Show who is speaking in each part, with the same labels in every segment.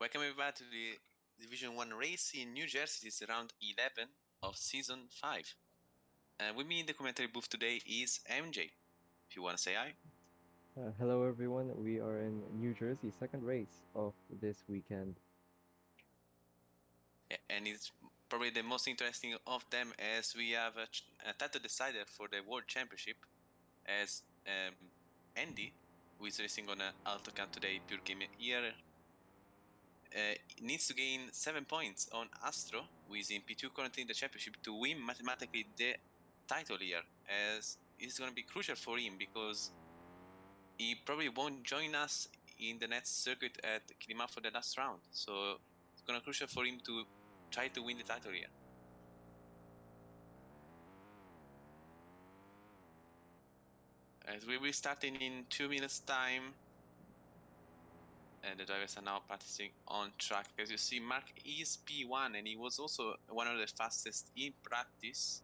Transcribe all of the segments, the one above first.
Speaker 1: Welcome everybody to the Division 1 race in New Jersey. It's round 11 of Season 5. With me in the commentary booth today is MJ. If you want to say hi.
Speaker 2: Hello everyone, we are in New Jersey, second race of this weekend.
Speaker 1: Yeah, and it's probably the most interesting of them as we have a title decider for the World Championship as Andy, who is racing on an Autocamp today, pure game here, needs to gain 7 points on Astro, who is in P2 currently in the championship, to win mathematically the title here, as it's going to be crucial for him because he probably won't join us in the next circuit at Kilima for the last round. So it's going to be crucial for him to try to win the title here. As we will be starting in 2 minutes time. And the drivers are now practicing on track. As you see, Mark is P1 and he was also one of the fastest in practice.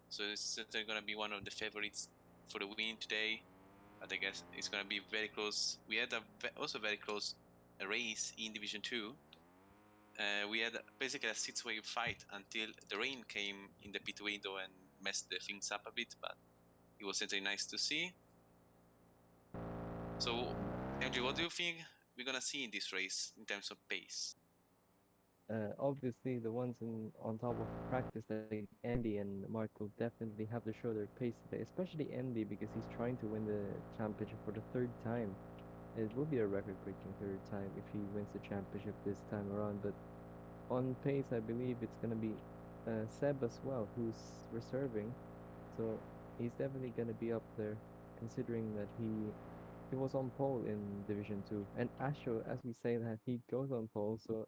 Speaker 1: So it's certainly going to be one of the favorites for the win today. But I guess it's going to be very close. We had also very close race in Division 2. We had basically a six-way fight until the rain came in the pit window and messed the things up a bit, but it was certainly nice to see. So, Andrew, what do you think we're going to see in this race in terms of pace?
Speaker 2: Obviously, the ones on top of practice, like Andy and Mark, will definitely have to show their pace today, especially Andy because he's trying to win the championship for the third time. It will be a record-breaking third time if he wins the championship this time around, but on pace, I believe it's going to be Seb as well, who's reserving. So he's definitely going to be up there, considering that he was on pole in Division 2. And Astro, as we say that, he goes on pole, so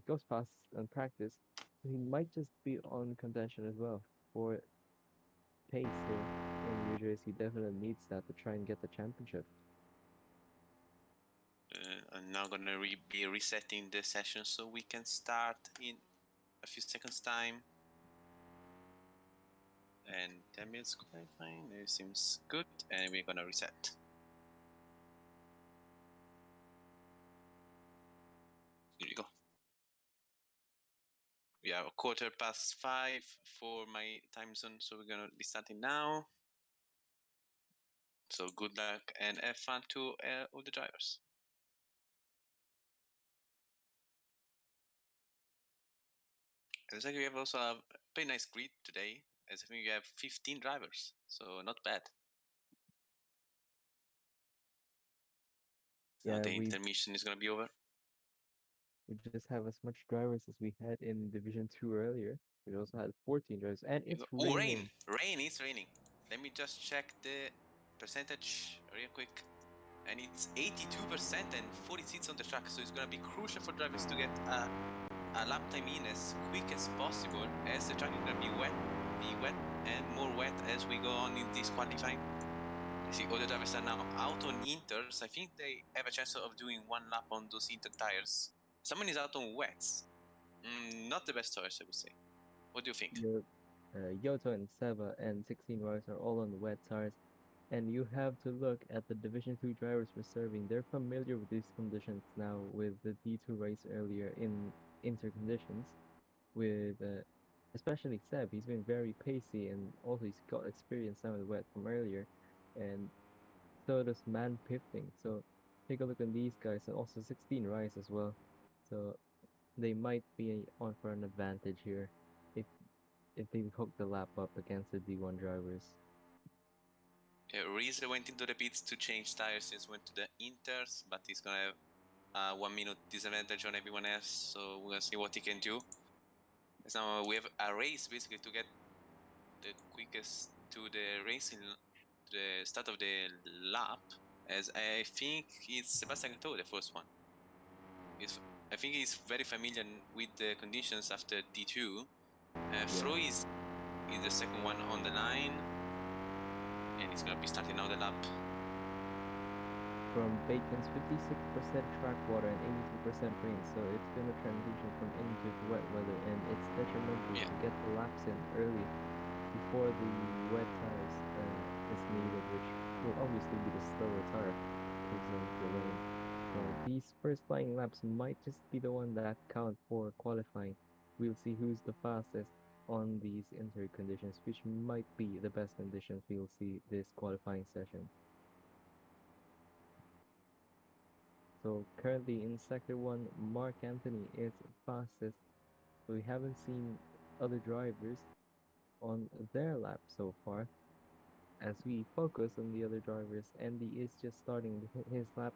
Speaker 2: goes fast in practice. So he might just be on contention as well for pace here in New Jersey. He definitely needs that to try and get the championship.
Speaker 1: I'm now going to be resetting the session so we can start in a few seconds time. And 10 minutes qualifying, it seems good, and we're going to reset. Here you go. We have a 5:15 for my time zone, so we're going to be starting now. So good luck and have fun to all the drivers. It looks like we have also a pretty nice grid today, as I think we have 15 drivers, so not bad. Now
Speaker 2: Yeah,
Speaker 1: the
Speaker 2: we
Speaker 1: intermission is going to be over.
Speaker 2: just have as much drivers as we had in Division 2 earlier. We also had 14 drivers, and it's
Speaker 1: Oh,
Speaker 2: raining.
Speaker 1: rain! It's raining. Let me just check the percentage real quick. And it's 82% and 40 seats on the track, so it's going to be crucial for drivers to get a lap time in as quick as possible, as the track is going to be wet and more wet as we go on in this qualifying. You see all the drivers are now out on inters. I think they have a chance of doing one lap on those inter tires. Someone is out on wets. Not the best choice, I would say. What do you think?
Speaker 2: Yoto and Seba and 16 riders are all on the wet tires. And you have to look at the Division 2 drivers reserving. They're familiar with these conditions now with the D2 race earlier in inter conditions. With especially Seb, he's been very pacey and also he's got experience now with wet from earlier. And so does Man Pifting. So take a look at these guys and also 16 rise as well. So they might be on for an advantage here if if they hook the lap up against the D1 drivers.
Speaker 1: Reese went into the pits to change tires since went to the inters, but he's gonna have 1 minute disadvantage on everyone else, so we're gonna see what he can do. So now we have a race basically to get the quickest to the racing, to the start of the lap, as I think it's Sebastian Gato, the first one. I think he's very familiar with the conditions after D2. Fro is the second one on the line, and he's gonna be starting now the lap.
Speaker 2: From Bacon's 56% track water and 82% rain, so it's been a transition from into to wet weather, and it's detrimental to get the laps in early before the wet tires is needed, which will obviously be the slower tire because of the rain. So these first flying laps might just be the one that count for qualifying. We'll see who's the fastest on these inter conditions, which might be the best conditions we'll see this qualifying session. So currently in Sector 1, Mark Anthony is fastest. So we haven't seen other drivers on their lap so far. As we focus on the other drivers, Andy is just starting his lap.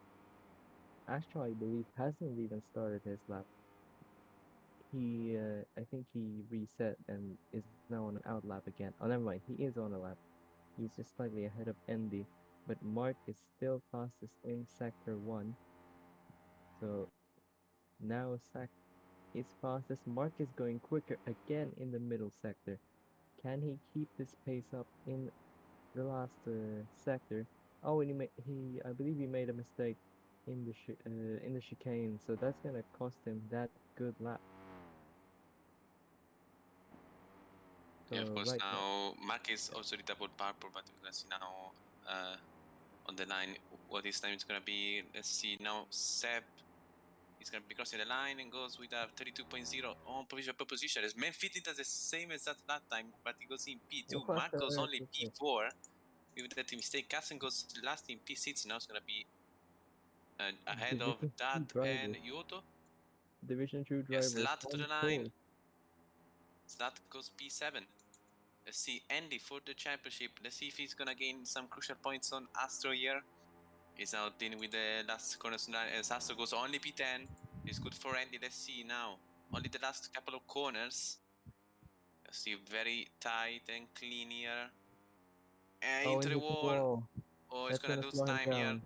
Speaker 2: Astro, I believe, hasn't even started his lap. I think he reset and is now on an out lap again. Oh, never mind. He is on a lap. He's just slightly ahead of Andy, but Mark is still fastest in Sector 1. So now Sack is fastest. Mark is going quicker again in the middle sector. Can he keep this pace up in the last sector? Oh, and I believe he made a mistake in the chicane, so that's gonna cost him that good lap.
Speaker 1: Yeah, of
Speaker 2: So
Speaker 1: course.
Speaker 2: right now,
Speaker 1: Now Mark is also the double purple, but we're gonna see now on the line what his time is gonna be. Let's see now. Seb is gonna be crossing the line and goes with a 32.0 on provisional pole position. As Manfit does the same as that time, but he goes in P2.
Speaker 2: what
Speaker 1: Mark goes only
Speaker 2: okay.
Speaker 1: P4 with that mistake. Carson goes last in P6. Now it's gonna be ahead of
Speaker 2: Division
Speaker 1: that
Speaker 2: 2
Speaker 1: and
Speaker 2: drivers,
Speaker 1: Yoto.
Speaker 2: Division 2
Speaker 1: Yes,
Speaker 2: drivers
Speaker 1: Slat to
Speaker 2: on
Speaker 1: the line.
Speaker 2: pole.
Speaker 1: Slat goes P7. Let's see Andy for the championship. Let's see if he's gonna gain some crucial points on Astro here. He's now dealing with the last corners as Astro goes only P10. It's good for Andy. Let's see now. Only the last couple of corners. Let's see, very tight and clean here.
Speaker 2: Oh,
Speaker 1: Into the
Speaker 2: into the
Speaker 1: wall.
Speaker 2: wall.
Speaker 1: Oh, he's
Speaker 2: That's
Speaker 1: gonna
Speaker 2: gonna
Speaker 1: lose
Speaker 2: slow him
Speaker 1: time here.
Speaker 2: down.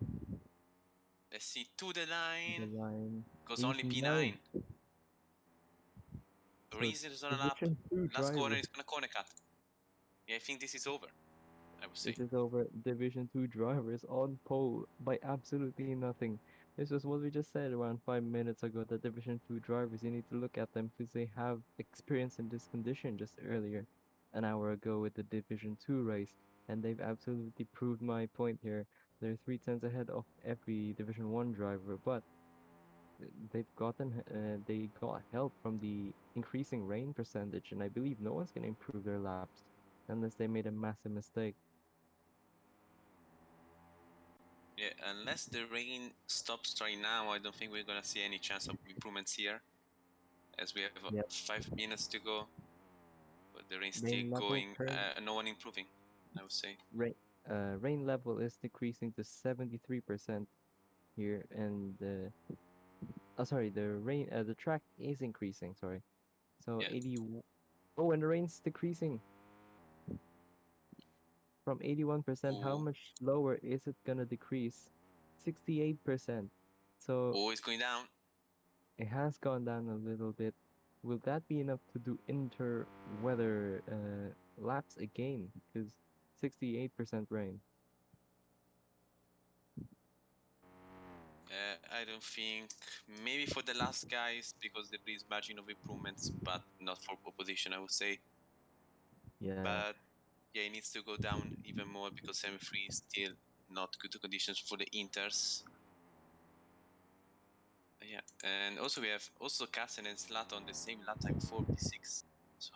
Speaker 1: Let's see, to the
Speaker 2: The
Speaker 1: line.
Speaker 2: line.
Speaker 1: Goes
Speaker 2: He's
Speaker 1: only P9.
Speaker 2: ninth. So
Speaker 1: Reason is on a lap.
Speaker 2: Division 2
Speaker 1: Last corner
Speaker 2: drivers.
Speaker 1: is gonna corner cut. Yeah, I think this is over, I would say.
Speaker 2: This is over. Division 2 drivers on pole by absolutely nothing. This was what we just said around 5 minutes ago. That Division 2 drivers, you need to look at them because they have experience in this condition just earlier, an hour ago with the Division 2 race. And they've absolutely proved my point here. They're 3 tenths ahead of every Division 1 driver, but they got help from the increasing rain percentage, and I believe no one's gonna improve their laps unless they made a massive mistake.
Speaker 1: Yeah, unless the rain stops right now, I don't think we're gonna see any chance of improvements here, as we have
Speaker 2: Yep.
Speaker 1: 5 minutes to go. But the rain's still
Speaker 2: Rain level
Speaker 1: going,
Speaker 2: current
Speaker 1: no one improving, I would say.
Speaker 2: rain level is decreasing to 73% here, and sorry, the track is increasing. Sorry, so
Speaker 1: Yeah.
Speaker 2: 80. Oh, and the rain's decreasing from 81%. How
Speaker 1: Oh,
Speaker 2: much lower is it gonna decrease? 68%. So
Speaker 1: oh, it's going down.
Speaker 2: it has gone down a little bit. Will that be enough to do inter-weather laps again? Because 68% rain.
Speaker 1: I don't think. Maybe for the last guys, because there is margin of improvements, but not for opposition, I would say.
Speaker 2: Yeah,
Speaker 1: But yeah, it needs to go down even more because semi-free is still not good conditions for the Inters. Yeah, and also we have also Carson and Slat on the same lap time 46. So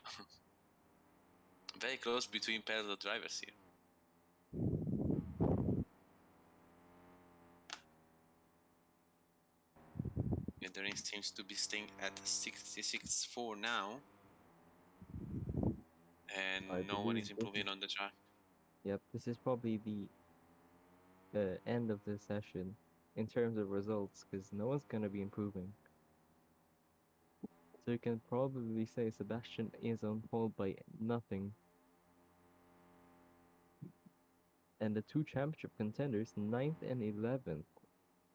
Speaker 1: very close between parallel drivers here. Yeah, the race seems to be staying at 66.4 now.
Speaker 2: I
Speaker 1: And no one
Speaker 2: believe
Speaker 1: is
Speaker 2: this is,
Speaker 1: improving on the track.
Speaker 2: yep, this is probably the end of the session in terms of results because no one's gonna be improving. So you can probably say Sebastian is on pole by nothing. And the two championship contenders, ninth and 11th,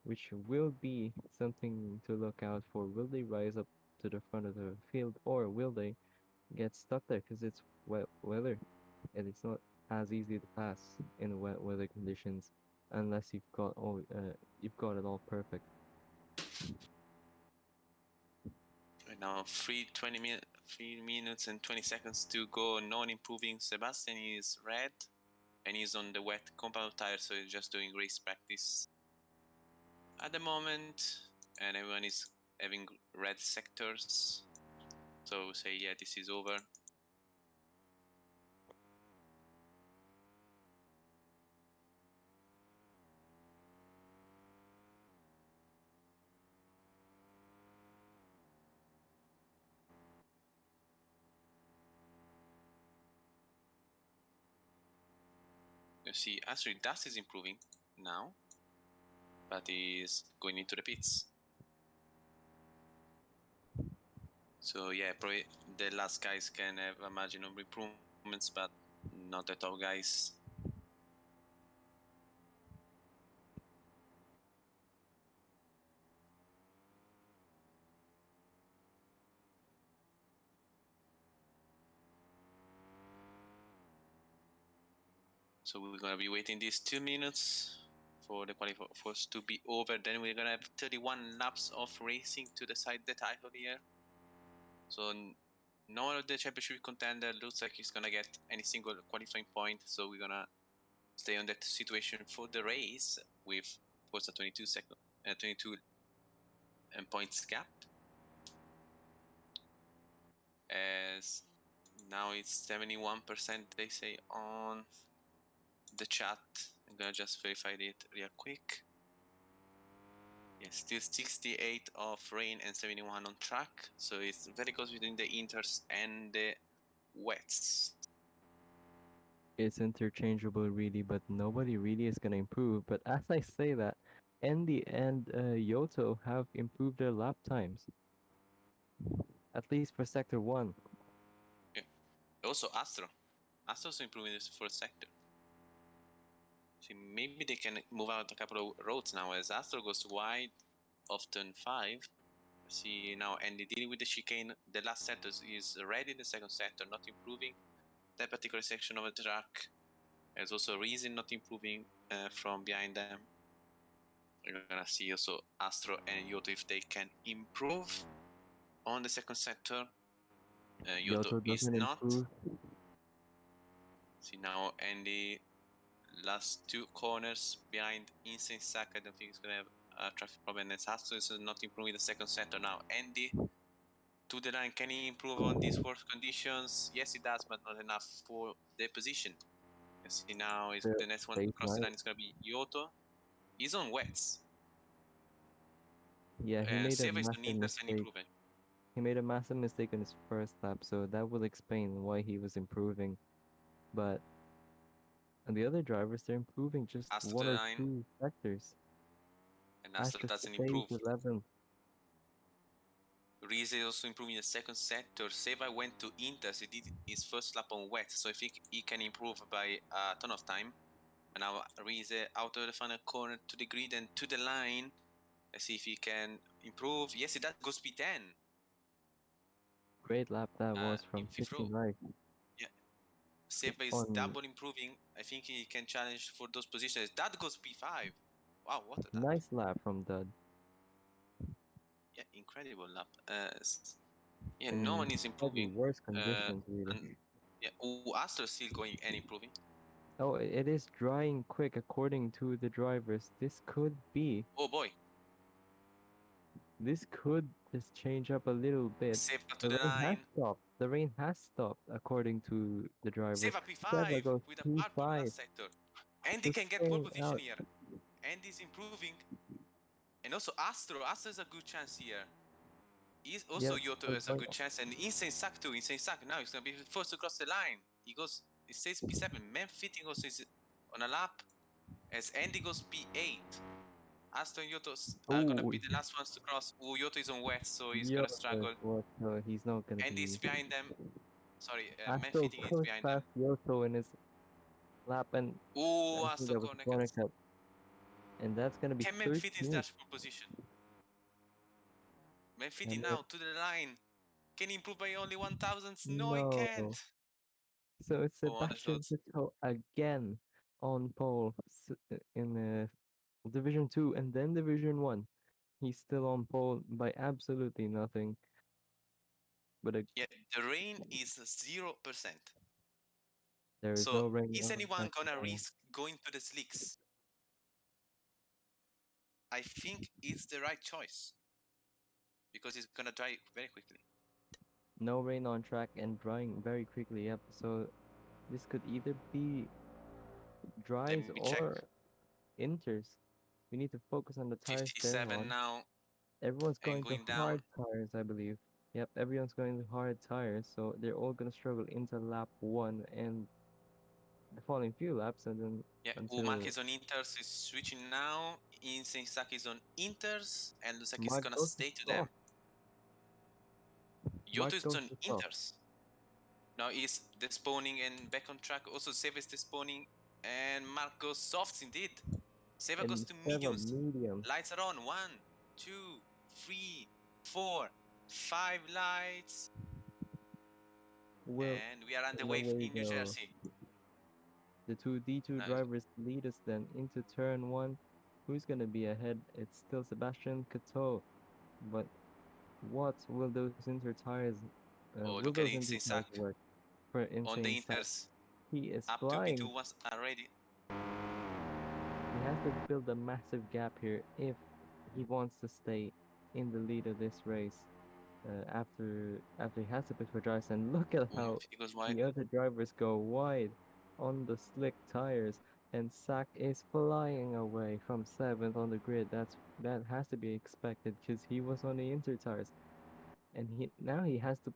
Speaker 2: which will be something to look out for. Will they rise up to the front of the field or will they get stuck there because it's wet weather and it's not as easy to pass in wet weather conditions unless you've got it all perfect.
Speaker 1: Right now, 3 minutes and 20 seconds to go. No one improving. Sebastian is red and he's on the wet compound tire, so he's just doing race practice. at the moment, and everyone is having red sectors. So say, yeah, this is over. You see, actually, dust is improving now, but is going into the pits. So yeah, probably the last guys can have a margin of improvements, but not the top guys. So we're gonna be waiting these 2 minutes for the qualifiers to be over. Then we're gonna have 31 laps of racing to decide the title here. So none of the championship contender looks like he's gonna get any single qualifying point. So we're gonna stay on that situation for the race with, of course, a 22 points gap. As now it's 71%, they say on the chat. I'm gonna just verify it real quick. Yes, still 68 of rain and 71 on track. So it's very close between the inters and the wets.
Speaker 2: It's interchangeable really, but nobody really is gonna improve. But as I say that, Andy and Yoto have improved their lap times, at least for Sector 1.
Speaker 1: Yeah. Also Astro. Astro's improving this first sector. See, maybe they can move out a couple of roads now as Astro goes wide of turn 5. See now Andy dealing with the chicane. The last sector is red in the second sector, not improving that particular section of the track. There's also Reason not improving from behind them. We're gonna see also Astro and Yoto if they can improve on the second sector. Yoto
Speaker 2: Yoto
Speaker 1: is
Speaker 2: doesn't
Speaker 1: not.
Speaker 2: improve.
Speaker 1: See now Andy, last 2 corners behind Insane Sack. I don't think he's gonna have a traffic problem. And Astro is not improving the second sector now. Andy to the line, can he improve on these worst conditions? Yes, he does, but not enough for the position. You see now is the next one to
Speaker 2: Phase
Speaker 1: cross the
Speaker 2: 9.
Speaker 1: line is gonna be Yoto. He's on wets.
Speaker 2: Yeah, he made a
Speaker 1: Seva is on
Speaker 2: massive
Speaker 1: inters and
Speaker 2: mistake.
Speaker 1: improving.
Speaker 2: He made a massive mistake in his first lap, so that will explain why he was improving. But and the other drivers, they're improving just
Speaker 1: Astro to
Speaker 2: one
Speaker 1: the
Speaker 2: or
Speaker 1: line,
Speaker 2: two sectors.
Speaker 1: and Astro
Speaker 2: Astra
Speaker 1: doesn't
Speaker 2: phase
Speaker 1: improve.
Speaker 2: 11.
Speaker 1: Rize also improving the second sector. Seva went to inters. He did his first lap on wet, so I think he can improve by a ton of time. And now Rize out of the final corner to the grid and to the line. Let's see if he can improve. Yes, he does go speed 10
Speaker 2: Great lap that was
Speaker 1: in
Speaker 2: from
Speaker 1: fifth row.
Speaker 2: pitching right.
Speaker 1: Yeah, Seva is
Speaker 2: On
Speaker 1: double improving. I think he can challenge for those positions. That goes P5. Wow, what a lap.
Speaker 2: nice lap from Dud.
Speaker 1: Yeah, incredible lap. Yeah, no
Speaker 2: In
Speaker 1: one is
Speaker 2: slightly
Speaker 1: improving.
Speaker 2: worse
Speaker 1: Uh,
Speaker 2: conditions, really.
Speaker 1: and yeah, Astro is still going and improving.
Speaker 2: Oh, it is drying quick according to the drivers. This could be.
Speaker 1: Oh boy,
Speaker 2: This could just change up a little bit.
Speaker 1: Seva to
Speaker 2: The
Speaker 1: the
Speaker 2: rain has
Speaker 1: line.
Speaker 2: stopped. The rain has stopped according to the drivers.
Speaker 1: Seva
Speaker 2: Seba
Speaker 1: P5
Speaker 2: goes
Speaker 1: with a purple
Speaker 2: P5.
Speaker 1: last sector. Andy
Speaker 2: Just
Speaker 1: can get pole
Speaker 2: staying
Speaker 1: position
Speaker 2: out.
Speaker 1: here. Andy's improving. And also Astro. Astro has a good chance here. He's also
Speaker 2: Yep,
Speaker 1: Yoto
Speaker 2: they're
Speaker 1: has a
Speaker 2: going
Speaker 1: good chance. And Insane Sack too. Insane Sack now he's gonna be first to cross the line. He stays P7. Man Fitting also is on a lap as Andy goes P8. Astro and Yoto are gonna
Speaker 2: Oh,
Speaker 1: be the last ones to cross. Oh, Yoto is on wet, so he's gonna
Speaker 2: Yoto.
Speaker 1: struggle.
Speaker 2: What? He's not gonna
Speaker 1: Andy is
Speaker 2: be.
Speaker 1: behind them. Sorry, Man
Speaker 2: Astro
Speaker 1: Fitting is
Speaker 2: pushed
Speaker 1: behind them.
Speaker 2: past Yoto in his lap, and
Speaker 1: Oh,
Speaker 2: I think
Speaker 1: Astro
Speaker 2: that was
Speaker 1: corner
Speaker 2: corner
Speaker 1: cuts.
Speaker 2: cut. And that's gonna be
Speaker 1: Can Man Fitting
Speaker 2: 13th.
Speaker 1: dash for position? Man Fitting
Speaker 2: And
Speaker 1: now to the line. Can he improve by only 1 thousandths? No, he can't.
Speaker 2: no. So it's
Speaker 1: Oh, on the
Speaker 2: Sebastian
Speaker 1: shots.
Speaker 2: Vettel again on pole in Division 2 and then Division 1. He's still on pole by absolutely nothing. But
Speaker 1: Yeah, the rain is 0%.
Speaker 2: there is
Speaker 1: So
Speaker 2: no rain
Speaker 1: is
Speaker 2: on
Speaker 1: anyone
Speaker 2: track
Speaker 1: gonna
Speaker 2: tomorrow.
Speaker 1: risk going to the slicks? I think it's the right choice because it's gonna dry very quickly.
Speaker 2: No rain on track and drying very quickly. Yep. So this could either be dries
Speaker 1: Let me check.
Speaker 2: or inters. We need to focus on the tires they're
Speaker 1: 57
Speaker 2: on.
Speaker 1: now
Speaker 2: Everyone's
Speaker 1: and
Speaker 2: going to
Speaker 1: going down.
Speaker 2: hard tires, I believe. Yep, everyone's going to hard tires, so they're all gonna struggle into lap one and the following few laps, and then
Speaker 1: Yeah, Mark
Speaker 2: until
Speaker 1: is on Inters, is switching now. Insane is on Inters, and looks like he's
Speaker 2: Mark
Speaker 1: gonna
Speaker 2: goes to
Speaker 1: stay to them.
Speaker 2: soft.
Speaker 1: Yoto
Speaker 2: Mark
Speaker 1: is
Speaker 2: goes
Speaker 1: on
Speaker 2: to soft.
Speaker 1: Inters. Now he's despawning and back on track. Also, Save is despawning, and Mark goes softs indeed. Seva goes
Speaker 2: And
Speaker 1: to
Speaker 2: seven
Speaker 1: mediums.
Speaker 2: mediums.
Speaker 1: Lights are on. 1, 2, 3, 4, 5 lights.
Speaker 2: Will
Speaker 1: And we are
Speaker 2: and
Speaker 1: underway
Speaker 2: away we
Speaker 1: in New
Speaker 2: go.
Speaker 1: Jersey.
Speaker 2: The two D2
Speaker 1: Now,
Speaker 2: drivers lead us then into turn one. Who's gonna be ahead? It's still Sebastian Cateau. But what will those inter tires
Speaker 1: oh,
Speaker 2: will
Speaker 1: look at
Speaker 2: those inter
Speaker 1: Insane
Speaker 2: tires work for
Speaker 1: on the
Speaker 2: Insane Sack?
Speaker 1: Inters.
Speaker 2: He is
Speaker 1: Up to
Speaker 2: flying.
Speaker 1: P2 was already.
Speaker 2: He has to build a massive gap here if he wants to stay in the lead of this race. After he has to pick for drives, and look at
Speaker 1: Oh,
Speaker 2: how
Speaker 1: he goes wide.
Speaker 2: the other drivers go wide on the slick tires, and Sack is flying away from seventh on the grid. That has to be expected because he was on the inter tires, and he has to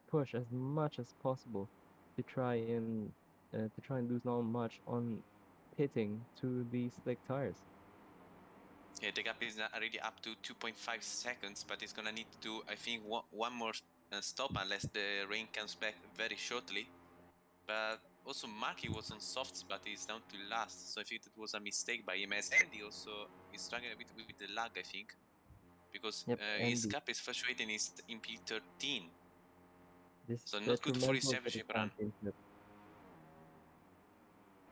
Speaker 2: push as much as possible to try and lose not much on pitting to the slick tires.
Speaker 1: Yeah, the gap is already up to 2.5 seconds, but it's gonna need to do, I think, one more stop unless the rain comes back very shortly. But also Marky was on softs, but he's down to last, so I think that was a mistake by him. As Andy also is struggling a bit with the lag, I think, because
Speaker 2: Yep,
Speaker 1: his
Speaker 2: Andy.
Speaker 1: gap is fluctuating is in P13,
Speaker 2: This is
Speaker 1: so not good for his
Speaker 2: detrimental to the
Speaker 1: championship run.
Speaker 2: championship.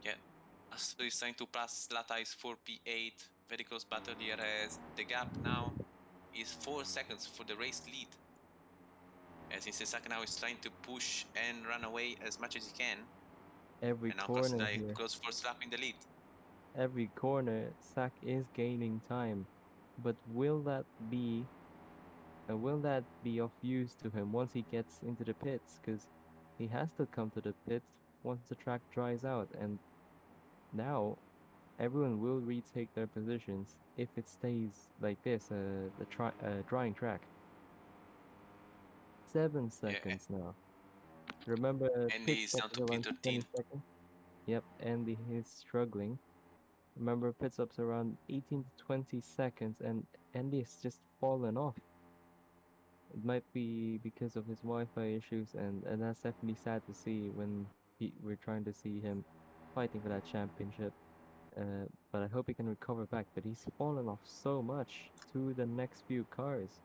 Speaker 1: Yeah, so he's trying to pass Slata is 4P8, very close battle here as the gap now is 4 seconds for the race lead. As Insesaka now is trying to push and run away as much as he can.
Speaker 2: Every
Speaker 1: And now crossing
Speaker 2: corner
Speaker 1: a
Speaker 2: here,
Speaker 1: close first lap in the lead.
Speaker 2: every corner, Sack is gaining time. But will that be of use to him once he gets into the pits? Because he has to come to the pits once the track dries out, and now everyone will retake their positions if it stays like this, drying track. 7
Speaker 1: Yeah,
Speaker 2: seconds now. Remember,
Speaker 1: and
Speaker 2: pit
Speaker 1: he's
Speaker 2: stop
Speaker 1: down
Speaker 2: is
Speaker 1: to
Speaker 2: around 20
Speaker 1: P13.
Speaker 2: seconds. Yep, Andy is struggling. Remember, pit stops around 18 to 20 seconds, and Andy is just fallen off. It might be because of his Wi-Fi issues, and that's definitely sad to see when we're trying to see him fighting for that championship. But I hope he can recover back. But he's fallen off so much to the next few cars,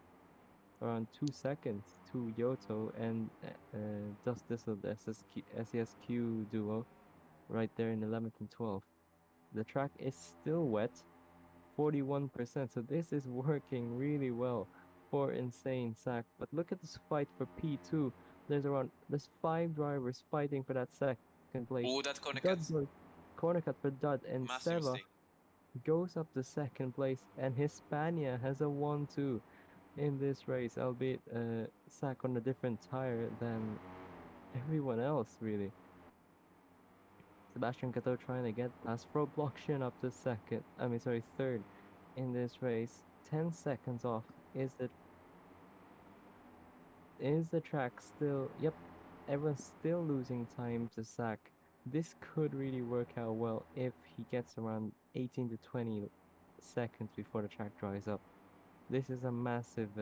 Speaker 2: around 2 seconds to Yoto and Dust Thistle, the SESQ duo, right there in 11th and 12th. The track is still wet, 41%. So this is working really well for Insane Sack. But look at this fight for P2. There's 5 drivers fighting for that second place.
Speaker 1: Oh, that corner
Speaker 2: Dud
Speaker 1: cut.
Speaker 2: goes corner cut for Dud, and
Speaker 1: Massive
Speaker 2: Seva
Speaker 1: mistake.
Speaker 2: goes up to second place, and Hispania has a 1-2 in this race, albeit Sack on a different tire than everyone else, really. Sebastian Cato trying to get past Frobloction up to third in this race. 10 seconds off. Is the track still? Yep, everyone's still losing time to Sack. This could really work out well if he gets around 18 to 20 seconds before the track dries up. This is a massive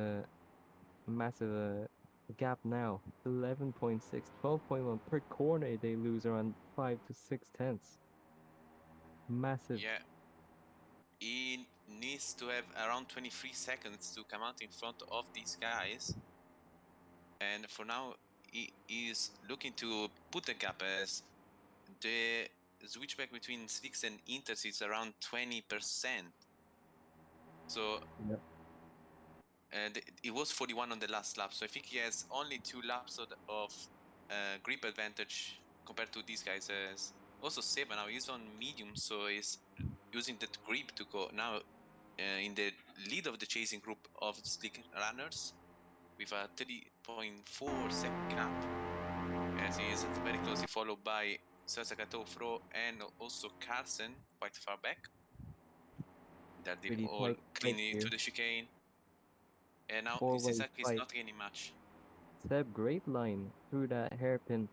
Speaker 2: gap now. 11.6, 12.1 per corner. They lose around 5 to 6 tenths. Massive.
Speaker 1: Yeah, he needs to have around 23 seconds to come out in front of these guys. And for now, he is looking to put the gap as the switchback between slicks and inters is around 20%. So
Speaker 2: Yep.
Speaker 1: and it was 41 on the last lap, so I think he has only 2 laps of grip advantage compared to these guys. As also 7 now he's on medium, so he's using that grip to go now. in the lead of the chasing group of slick runners with a 3.4-second gap, as he is very closely followed by Sasakato Fro and also Carlsen quite far back. That did
Speaker 2: Pretty
Speaker 1: all
Speaker 2: tight fight
Speaker 1: cleanly to
Speaker 2: here.
Speaker 1: the chicane. And now
Speaker 2: Four-way
Speaker 1: Isizaki is
Speaker 2: fight.
Speaker 1: not gaining much.
Speaker 2: Seb, great line through that hairpin.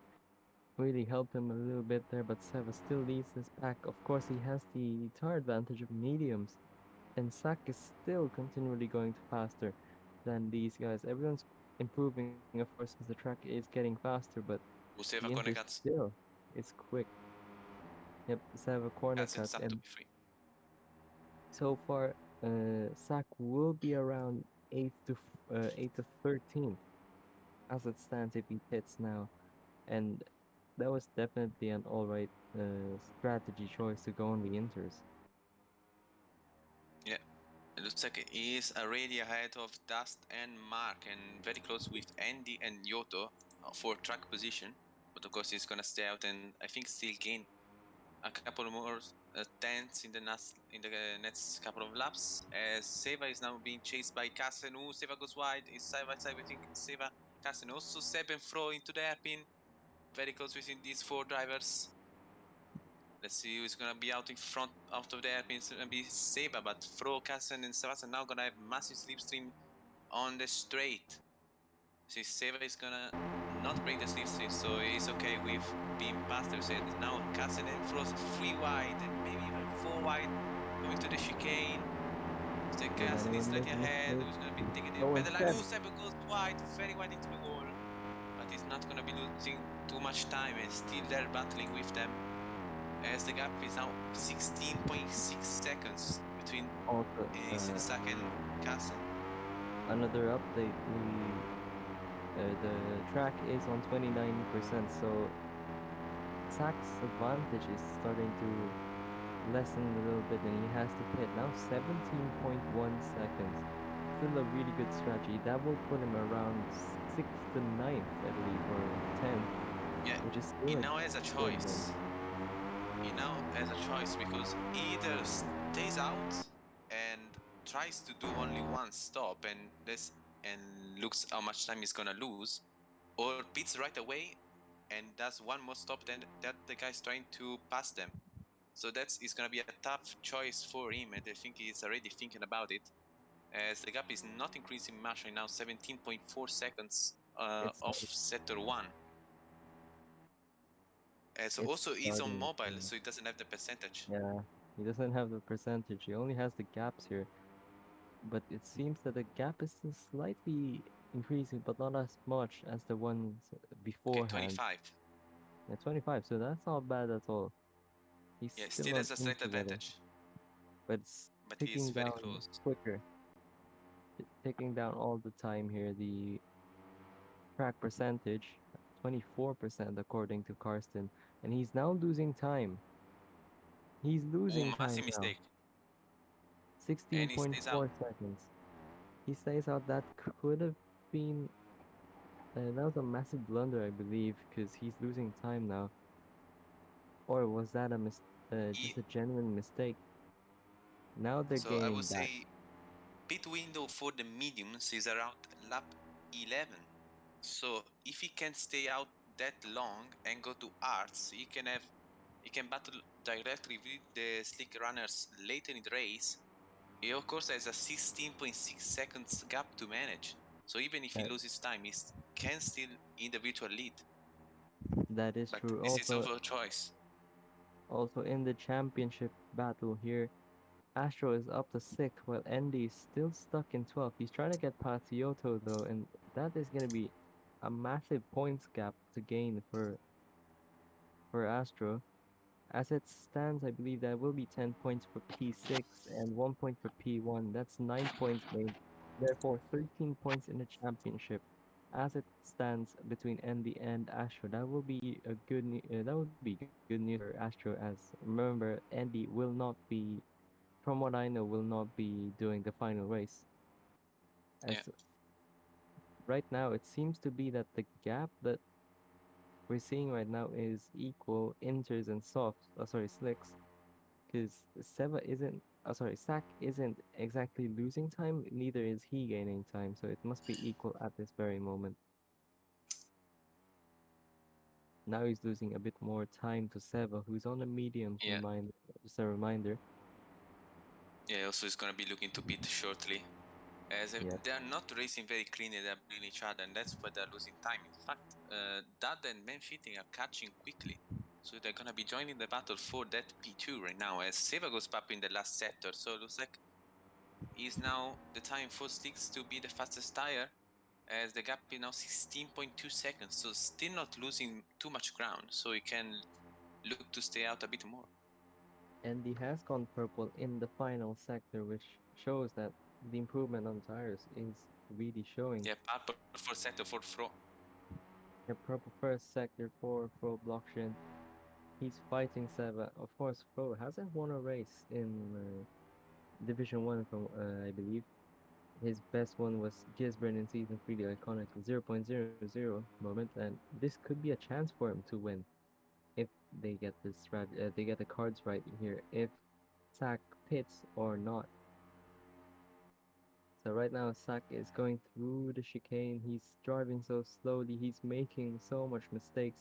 Speaker 2: Really helped him a little bit there, but Seva still leads this pack. Of course, he has the tire advantage of mediums, and Sak is still continually going faster than these guys. Everyone's improving, of course, because the track is getting faster, but the
Speaker 1: Useva
Speaker 2: Inter
Speaker 1: corner cuts.
Speaker 2: still is quick. Yep, Seva corner
Speaker 1: Carlsen
Speaker 2: cuts,
Speaker 1: start to
Speaker 2: and
Speaker 1: be free.
Speaker 2: so far, Sak will be around 8th to 13th as it stands if he hits now. And that was definitely an alright strategy choice to go on the Inters.
Speaker 1: Yeah. It looks like he is already ahead of Dust and Mark and very close with Andy and Yoto for track position. But of course he's gonna stay out and I think still gain a couple more tenths in the next couple of laps. As Seva is now being chased by Carsten. Ooh, Seva goes wide. Is side by side between Seva, Carsten. Also Seb and Fro into the hairpin. Very close between these four drivers. Let's see who's gonna be out in front out of the hairpin. It's gonna be Seva, but Fro, Carsten, and Sebastian now gonna have massive slipstream on the straight. See, Seva is gonna not break the slipstream, so he's okay with being past the set. Now Carsten and Fro 3 wide and maybe even 4 wide going to the chicane. So
Speaker 2: Don't
Speaker 1: Carsten is
Speaker 2: anyone
Speaker 1: slightly
Speaker 2: make a
Speaker 1: ahead.
Speaker 2: mistake.
Speaker 1: Who's gonna be taking the
Speaker 2: Oh, and
Speaker 1: better line?
Speaker 2: Seb,
Speaker 1: Ooh, Seva goes wide, very wide into the wall. But he's not gonna be losing too much time and still there battling with them, as the gap is now 16.6 seconds between
Speaker 2: also
Speaker 1: Sinsak and Carsten.
Speaker 2: another update. The track is on 29%, so Sak's advantage is starting to lessen a little bit, and he has to pit now 17.1 seconds. Still a really good strategy. That will put him around 6th to 9th, I believe, or 10th,
Speaker 1: Yeah,
Speaker 2: which is
Speaker 1: he
Speaker 2: still a
Speaker 1: now has a
Speaker 2: good win.
Speaker 1: choice. He now has a choice because he either stays out and tries to do only one stop and looks how much time he's gonna lose, or pits right away and does one more stop then that the guy's trying to pass them. So that's it's gonna be a tough choice for him, and I think he's already thinking about it, as the gap is not increasing much right now, 17.4 seconds
Speaker 2: It's
Speaker 1: off sector one. So
Speaker 2: it's
Speaker 1: also he's on
Speaker 2: starting.
Speaker 1: mobile, so he doesn't have the percentage.
Speaker 2: Yeah, he doesn't have the percentage. He only has the gaps here. But it seems that the gap is still slightly increasing, but not as much as the ones
Speaker 1: Okay,
Speaker 2: beforehand.
Speaker 1: 25.
Speaker 2: Yeah, 25, so that's not bad at all. He's
Speaker 1: Yeah,
Speaker 2: still
Speaker 1: still
Speaker 2: an
Speaker 1: has a
Speaker 2: inch
Speaker 1: slight
Speaker 2: ahead,
Speaker 1: advantage,
Speaker 2: but it's
Speaker 1: but he is
Speaker 2: ticking
Speaker 1: very
Speaker 2: down
Speaker 1: close.
Speaker 2: quicker. Ticking down all the time here. The track percentage, 24% according to Karsten, and he's now losing time. He's
Speaker 1: Ooh,
Speaker 2: losing time
Speaker 1: massive
Speaker 2: now.
Speaker 1: mistake, and he stays out.
Speaker 2: 16.4 seconds. He stays out. That could have been that was a massive blunder, I believe, because he's losing time now. Or was that
Speaker 1: He,
Speaker 2: just a genuine mistake? Now they're
Speaker 1: so I
Speaker 2: gaining
Speaker 1: would
Speaker 2: back.
Speaker 1: say pit window for the mediums is around lap 11. So if he can stay out that long and go to arts, he can battle directly with the slick runners later in the race. He of course has a 16.6 seconds gap to manage. So even if he
Speaker 2: That
Speaker 1: loses time, he can still in the virtual lead.
Speaker 2: that is
Speaker 1: But
Speaker 2: true.
Speaker 1: this is
Speaker 2: Also,
Speaker 1: of a choice.
Speaker 2: also in the championship battle here, Astro is up to sixth, while Andy is still stuck in 12th. He's trying to get past Kyoto though, and that is gonna be a massive points gap to gain for Astro. As it stands, I believe that will be 10 points for P6 and 1 point for P1. That's 9 points made. Therefore, 13 points in the championship. As it stands between Andy and Astro, that will be that would be good news for Astro. As remember, Andy will not be, from what I know, will not be doing the final race.
Speaker 1: Yeah.
Speaker 2: As right now, it seems to be that the gap that we're seeing right now is equal inters and softs. Sorry, slicks, because Seva isn't sorry, Sack isn't exactly losing time, neither is he gaining time, so it must be equal at this very moment. Now he's losing a bit more time to Seva, who's on a mediums
Speaker 1: Yeah,
Speaker 2: reminder. Just a reminder.
Speaker 1: yeah. Also, he's gonna be looking to pit shortly, as
Speaker 2: Yeah,
Speaker 1: they are not racing very cleanly. They're blaming each other, and that's why they're losing time. In fact, Dad and Manfitting are catching quickly, so they're gonna be joining the battle for that P2 right now. As Seva goes up in the last sector, so it looks like is now the time for Sticks to be the fastest tire, as the gap is now 16.2 seconds, so still not losing too much ground, so he can look to stay out a bit more.
Speaker 2: and he has gone purple in the final sector, which shows that the improvement on tires is really showing.
Speaker 1: Yeah, purple for sector for Fro.
Speaker 2: A purple first sector for Blockchain. He's fighting Seva. Of course, Fro hasn't won a race in Division 1 from, I believe. His best one was Gisborne in Season 3, the iconic 0.00 moment, and this could be a chance for him to win if they get the cards right here, if Sack pits or not. So right now, Sack is going through the chicane. He's driving so slowly. He's making so much mistakes,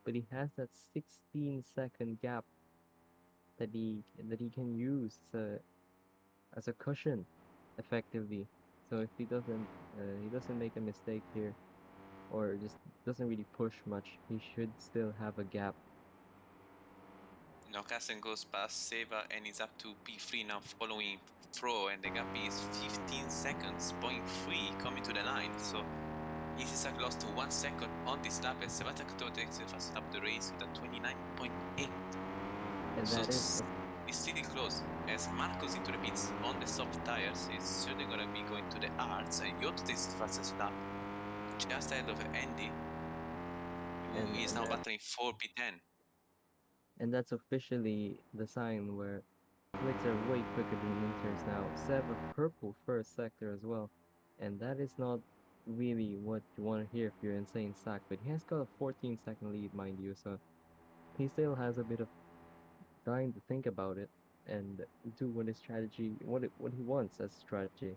Speaker 2: but he has that 16-second gap that he can use as a cushion, effectively. So if he doesn't make a mistake here, or just doesn't really push much, he should still have a gap.
Speaker 1: Now Kassen goes past Seva and is up to P3 now following Fro, and the gap is 15 seconds, point 3 coming to the line. So Isisak lost 1 second on this lap, and Seva Takto takes the first lap of the race with a 29.8.
Speaker 2: And
Speaker 1: So
Speaker 2: that is
Speaker 1: it's still close. As Marcos into the pits on the soft tires, he's certainly gonna be going to the arts, and Yot takes the fastest lap, just ahead of Andy, who
Speaker 2: and
Speaker 1: is
Speaker 2: and
Speaker 1: now
Speaker 2: that
Speaker 1: battling for P10.
Speaker 2: and that's officially the sign where flicks are way quicker than inters now. Seven purple first sector as well, and that is not really what you want to hear if you're insane sack. But he has got a 14-second lead, mind you, so he still has a bit of time to think about it and do what his strategy, what he wants as strategy.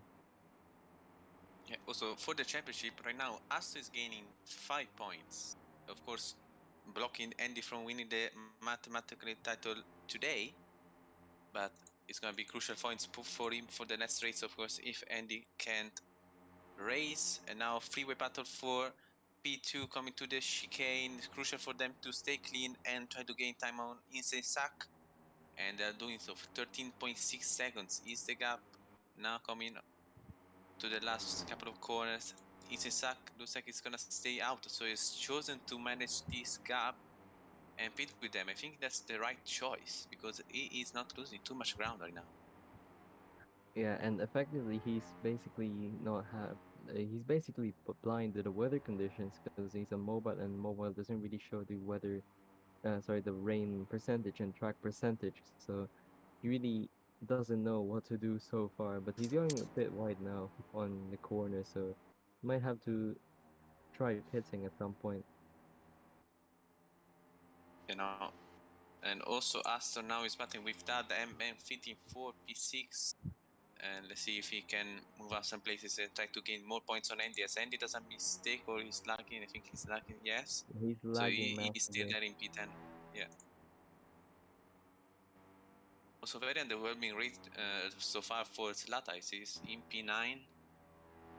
Speaker 1: Yeah, also for the championship right now, Asta is gaining 5 points. Of course, blocking Andy from winning the mathematical title today, but it's gonna be crucial points for him for the next race. Of course, if Andy can't race, and now freeway battle for P2 coming to the chicane. It's crucial for them to stay clean and try to gain time on Insane Sack, and they're doing so. 13.6 seconds is the gap now coming to the last couple of corners. Isak looks like he's gonna stay out, so he's chosen to manage this gap and pit with them. I think that's the right choice because he is not losing too much ground right now.
Speaker 2: Yeah, and effectively he's basically blind to the weather conditions because he's a mobile and mobile doesn't really show the weather the rain percentage and track percentage. So he really doesn't know what to do so far. But he's going a bit wide now on the corner, so might have to try pitting at some point.
Speaker 1: You know, and also Astor now is battling with that MM fitting for P6. And let's see if he can move up some places and try to gain more points on Andy. As Andy does a mistake or he's lagging, I think he's lagging, yes.
Speaker 2: He's
Speaker 1: So
Speaker 2: lagging
Speaker 1: he's still
Speaker 2: massively.
Speaker 1: there in P10. Yeah. Also very underwhelming rate so far for Zlata. He's in P9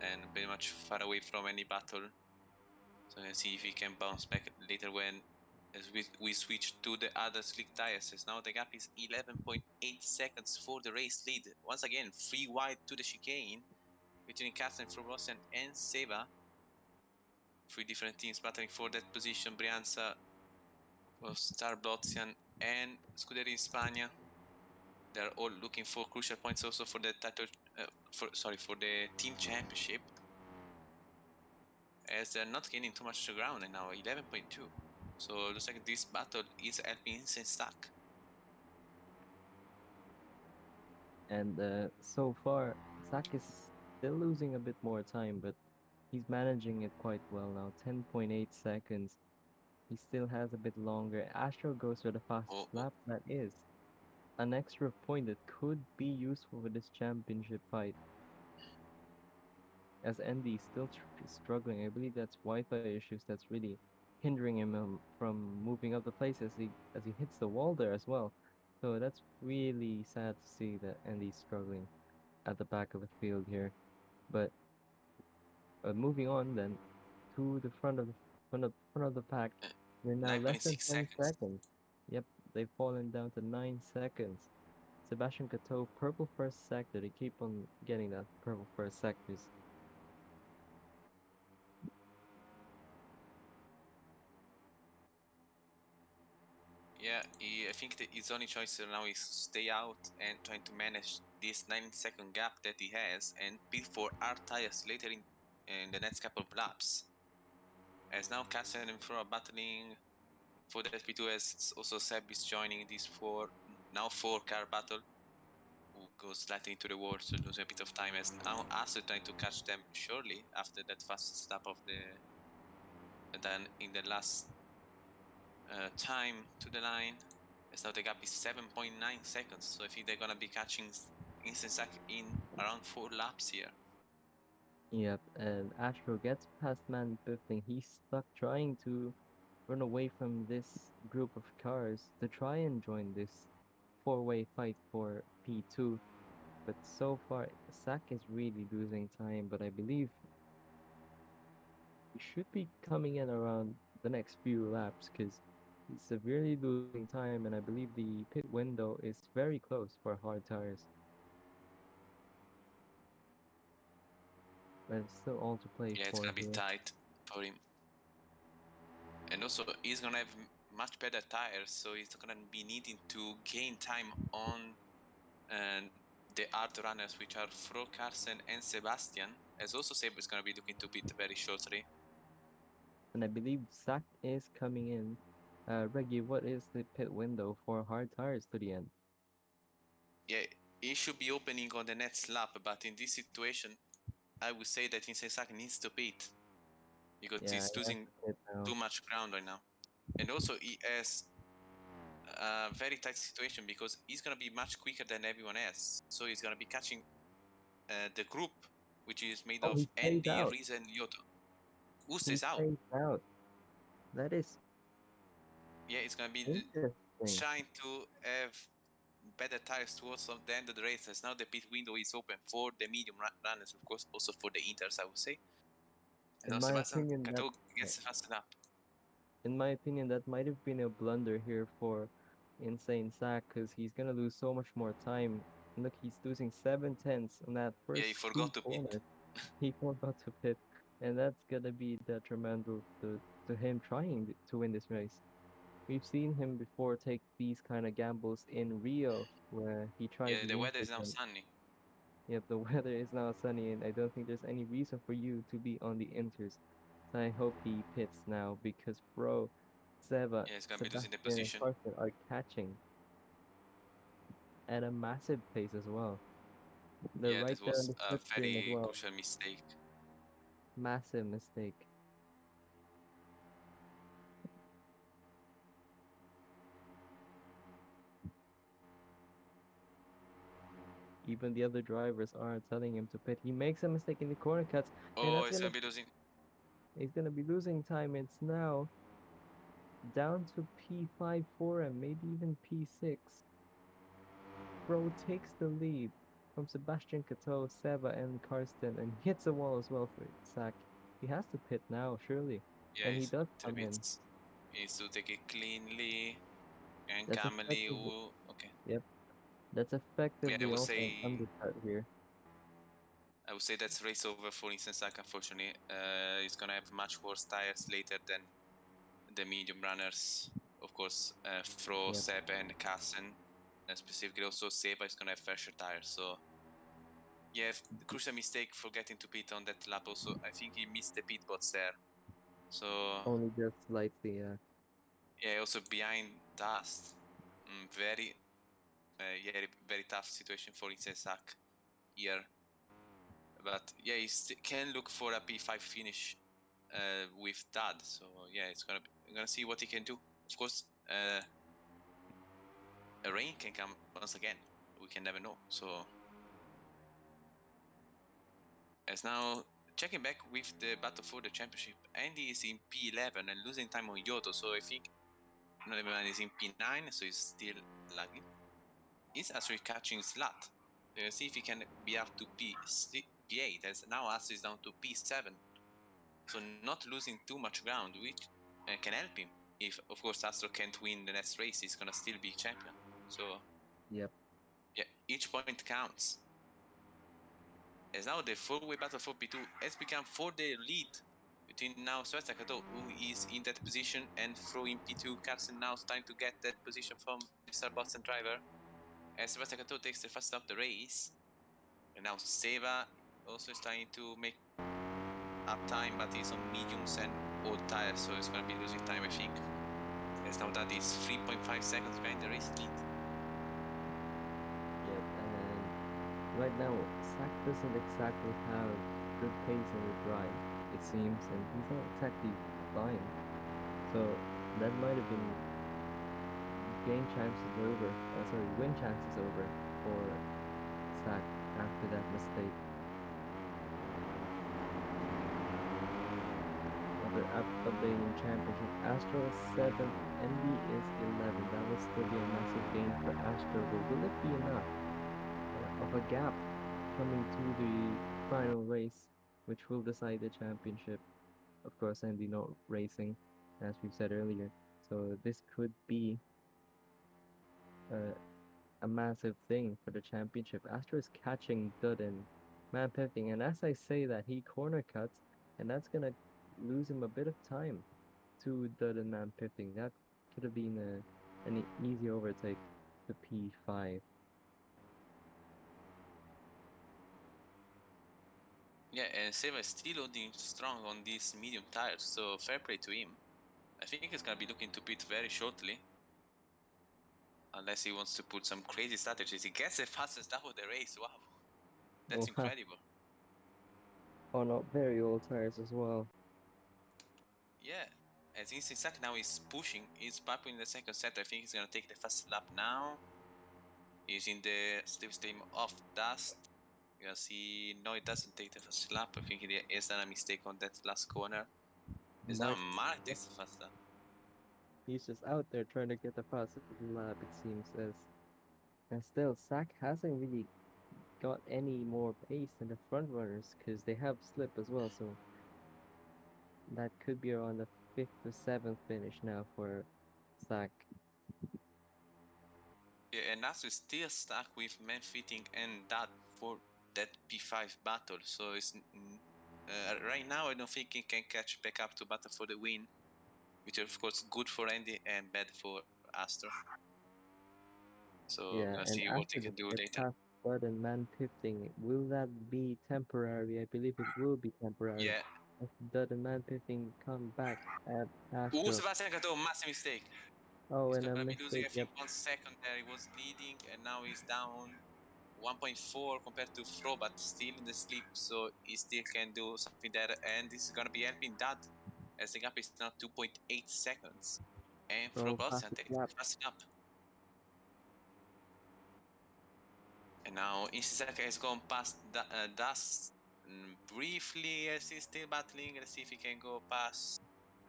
Speaker 1: and very much far away from any battle. So let's see if he can bounce back later when as we switch to the other slick tires. As now the gap is 11.8 seconds for the race lead. Once again, free wide to the chicane between Kasten, Frobosian and Seva. Three different teams battling for that position. Brianza, Star Blotzian and Scuderia Hispania. They're all looking for crucial points also for the title, for the team championship, as they're not gaining too much ground right now, 11.2. So it looks like this battle is helping Insane Stack.
Speaker 2: And so far, Sak is still losing a bit more time, but he's managing it quite well now. 10.8 seconds. He still has a bit longer. Astro goes for the fastest
Speaker 1: Oh, oh,
Speaker 2: lap. That is an extra point that could be useful for this championship fight, as Andy is still struggling. I believe that's Wi-Fi issues that's really hindering him from moving up the place as he hits the wall there as well. So that's really sad to see that Andy's struggling at the back of the field here. But moving on then to the front of the pack, we're now less than
Speaker 1: 9.6
Speaker 2: 10
Speaker 1: seconds.
Speaker 2: seconds. Yep, they've fallen down to 9 seconds. Sebastian Coteau, purple first sector. They keep on getting that purple first sectors.
Speaker 1: Yeah, I think that his only choice now is to stay out and trying to manage this 9-second gap that he has and pit for R tires later in the next couple of laps. As now Cassian and Fro are battling for the SP2, as also Seb is joining this now four car battle, who goes slightly into the wall, so losing a bit of time, as now Asu trying to catch them surely after that fast stop of then in the last time to the line. As now the gap is 7.9 seconds, so I think they're gonna be catching Insensac in around 4 laps here.
Speaker 2: Yep, and Astro gets past man 15. He's stuck trying to run away from this group of cars to try and join this four-way fight for P2. But so far, Sack is really losing time, but I believe he should be coming in around the next few laps because he's severely losing time, and I believe the pit window is very close for hard tires. But it's still all to play
Speaker 1: Yeah, it's
Speaker 2: for
Speaker 1: gonna be
Speaker 2: here.
Speaker 1: tight for him. And also, he's gonna have much better tires, so he's gonna be needing to gain time on the art runners, which are Fro, Carson, and Sebastian. As also Seb is gonna be looking to pit very shortly.
Speaker 2: And I believe Sack is coming in. Reggie, what is the pit window for hard tires to the end?
Speaker 1: Yeah, he should be opening on the next lap, but in this situation, I would say that Insensac needs to pit because
Speaker 2: Yeah,
Speaker 1: he's
Speaker 2: he has
Speaker 1: losing
Speaker 2: to pit now.
Speaker 1: too much ground right now. And also, he has a very tight situation because he's gonna be much quicker than everyone else. So he's gonna be catching the group, which is made
Speaker 2: Oh,
Speaker 1: of
Speaker 2: he stays
Speaker 1: Andy,
Speaker 2: out.
Speaker 1: Riza, and Lyoto. Who
Speaker 2: He
Speaker 1: stays out?
Speaker 2: stays out. That is
Speaker 1: Yeah, it's gonna be
Speaker 2: interesting.
Speaker 1: trying to have better tires towards the end of the race. As now the pit window is open for the medium runners, of course, also for the Inters, I would say. And
Speaker 2: In
Speaker 1: also
Speaker 2: my
Speaker 1: Sebastian
Speaker 2: opinion, that
Speaker 1: Cato
Speaker 2: yeah,
Speaker 1: gets fastened up.
Speaker 2: in my opinion, that might have been a blunder here for Insane Sack because he's gonna lose so much more time. Look, he's losing 7 tenths on that
Speaker 1: Yeah, he
Speaker 2: first two
Speaker 1: forgot to pit.
Speaker 2: corners. He forgot to pit, and that's gonna be detrimental to him trying to win this race. We've seen him before take these kind of gambles in Rio, where he tried
Speaker 1: Yeah,
Speaker 2: the
Speaker 1: the weather
Speaker 2: Inters
Speaker 1: is now
Speaker 2: and
Speaker 1: sunny.
Speaker 2: yep, the weather is now sunny, and I don't think there's any reason for you to be on the Inters. So I hope he pits now because Fro, Seva,
Speaker 1: Yeah, he's gonna be losing the
Speaker 2: Sebastian, and
Speaker 1: position.
Speaker 2: Carson are catching at a massive pace as well. They're
Speaker 1: Yeah,
Speaker 2: right
Speaker 1: that
Speaker 2: there on
Speaker 1: was
Speaker 2: the
Speaker 1: a
Speaker 2: slipstream as
Speaker 1: very
Speaker 2: well.
Speaker 1: crucial mistake.
Speaker 2: Massive mistake. Even the other drivers are telling him to pit. He makes a mistake in the corner cuts, and
Speaker 1: Oh,
Speaker 2: that's
Speaker 1: he's
Speaker 2: gonna
Speaker 1: gonna be losing.
Speaker 2: he's gonna be losing time. It's now down to P5 for him, maybe even P6. Fro takes the lead from Sebastian Coteau, Seva, and Karsten, and hits a wall as well for Sack. He has to pit now, surely.
Speaker 1: Yeah,
Speaker 2: And he
Speaker 1: he's
Speaker 2: does
Speaker 1: 3
Speaker 2: come in.
Speaker 1: bits. He needs to take it cleanly and
Speaker 2: That's
Speaker 1: calmly.
Speaker 2: effectively,
Speaker 1: Ooh, okay.
Speaker 2: yep, that's
Speaker 1: Yeah,
Speaker 2: effectively also an undercut here.
Speaker 1: I would say that's race over for Insensac, unfortunately. He's gonna have much worse tires later than the medium runners. Of course, Fro,
Speaker 2: Yep.
Speaker 1: Seb, and Kassen. Specifically, also Seba is gonna have fresher tires. So, yeah, crucial mistake forgetting to pit on that lap. Also, I think he missed the pit bots there. So,
Speaker 2: Only just slightly,
Speaker 1: yeah, also behind dust. Very, yeah, very tough situation for Insensac here. But yeah, he can look for a P5 finish with Dad. So yeah, I'm gonna see what he can do. Of course, a rain can come once again. We can never know. So as now checking back with the battle for the championship, Andy is in P11 and losing time on Yoto. So I think Noleman is in P9, so he's still lagging. He's actually catching Slat. See if he can be up to P8, as now Astro is down to P7. So not losing too much ground, which can help him. If, of course, Astro can't win the next race, he's gonna still be champion. So,
Speaker 2: Yep.
Speaker 1: yeah, each point counts. As now the four-way battle for P2 has become for the lead between now Sebastian Kato, who is in that position, and throwing P2. Carson now starting to get that position from Mr. Boston driver. As Sebastian Kato takes the first of the race. And now Seva also is trying to make up time, but he's on mediums and old tires, so he's going to be losing time, I think. As now that is 3.5 seconds behind the race lead.
Speaker 2: Yep. And right now, Sack doesn't exactly have good pace in the drive, it seems, and he's not exactly flying. So that might have been win chances over for Sack after that mistake. Another updating championship. Astro is 7th, Envy is 11th. That will still be a massive gain for Astro, but will it be enough of a gap coming to the final race, which will decide the championship? Of course, Envy not racing, as we said earlier. So this could be a massive thing for the championship. Astro is catching Dudden, man pivoting, and as I say that, he corner cuts, and that's gonna lose him a bit of time to Dudden man pivoting. That could have been an easy overtake to P5.
Speaker 1: Yeah, and Seva is still holding strong on these medium tires, so fair play to him. I think he's going to be looking to pit very shortly. Unless he wants to put some crazy strategies. He gets the fastest lap of the race, wow. That's
Speaker 2: Oh,
Speaker 1: incredible.
Speaker 2: oh no, very old tires as well.
Speaker 1: Yeah, as Isaac now is pushing, he's popping in the second set. I think he's going to take the first lap now. He's in the slipstream of dust. You can see, no, it doesn't take the first lap. I think he has done a mistake on that last corner. It's now Mark takes the first lap.
Speaker 2: He's just out there trying to get the fastest lap, it seems, and still, Sack hasn't really got any more pace than the front runners because they have slip as well. So that could be around the 5th or 7th finish now for Sack.
Speaker 1: Yeah, and Nasu is still stuck with man fitting and that for that P5 battle. So it's right now I don't think he can catch back up to battle for the win, which is of course good for Andy and bad for Astor. So
Speaker 2: Yeah,
Speaker 1: we'll
Speaker 2: and
Speaker 1: see what he
Speaker 2: after
Speaker 1: can do
Speaker 2: the
Speaker 1: later.
Speaker 2: past flood and man pivoting, will that be temporary? I believe it will be temporary.
Speaker 1: Yeah.
Speaker 2: As Dud and man pivoting come back at
Speaker 1: Ooh,
Speaker 2: Astro.
Speaker 1: Sebastian Cato, massive mistake.
Speaker 2: Oh,
Speaker 1: He's
Speaker 2: and a
Speaker 1: gonna be losing,
Speaker 2: mistake.
Speaker 1: I
Speaker 2: Yep.
Speaker 1: think, 1 second there. He was leading, and now he's down 1.4 compared to Fro, but still in the sleep, so he still can do something there. And this is gonna be helping that, as the gap is now 2.8 seconds. And Fro
Speaker 2: Oh,
Speaker 1: Boston
Speaker 2: fastest
Speaker 1: takes
Speaker 2: lap.
Speaker 1: the first lap. And now Isisaka has gone past Dust briefly as he's still battling. Let's see if he can go past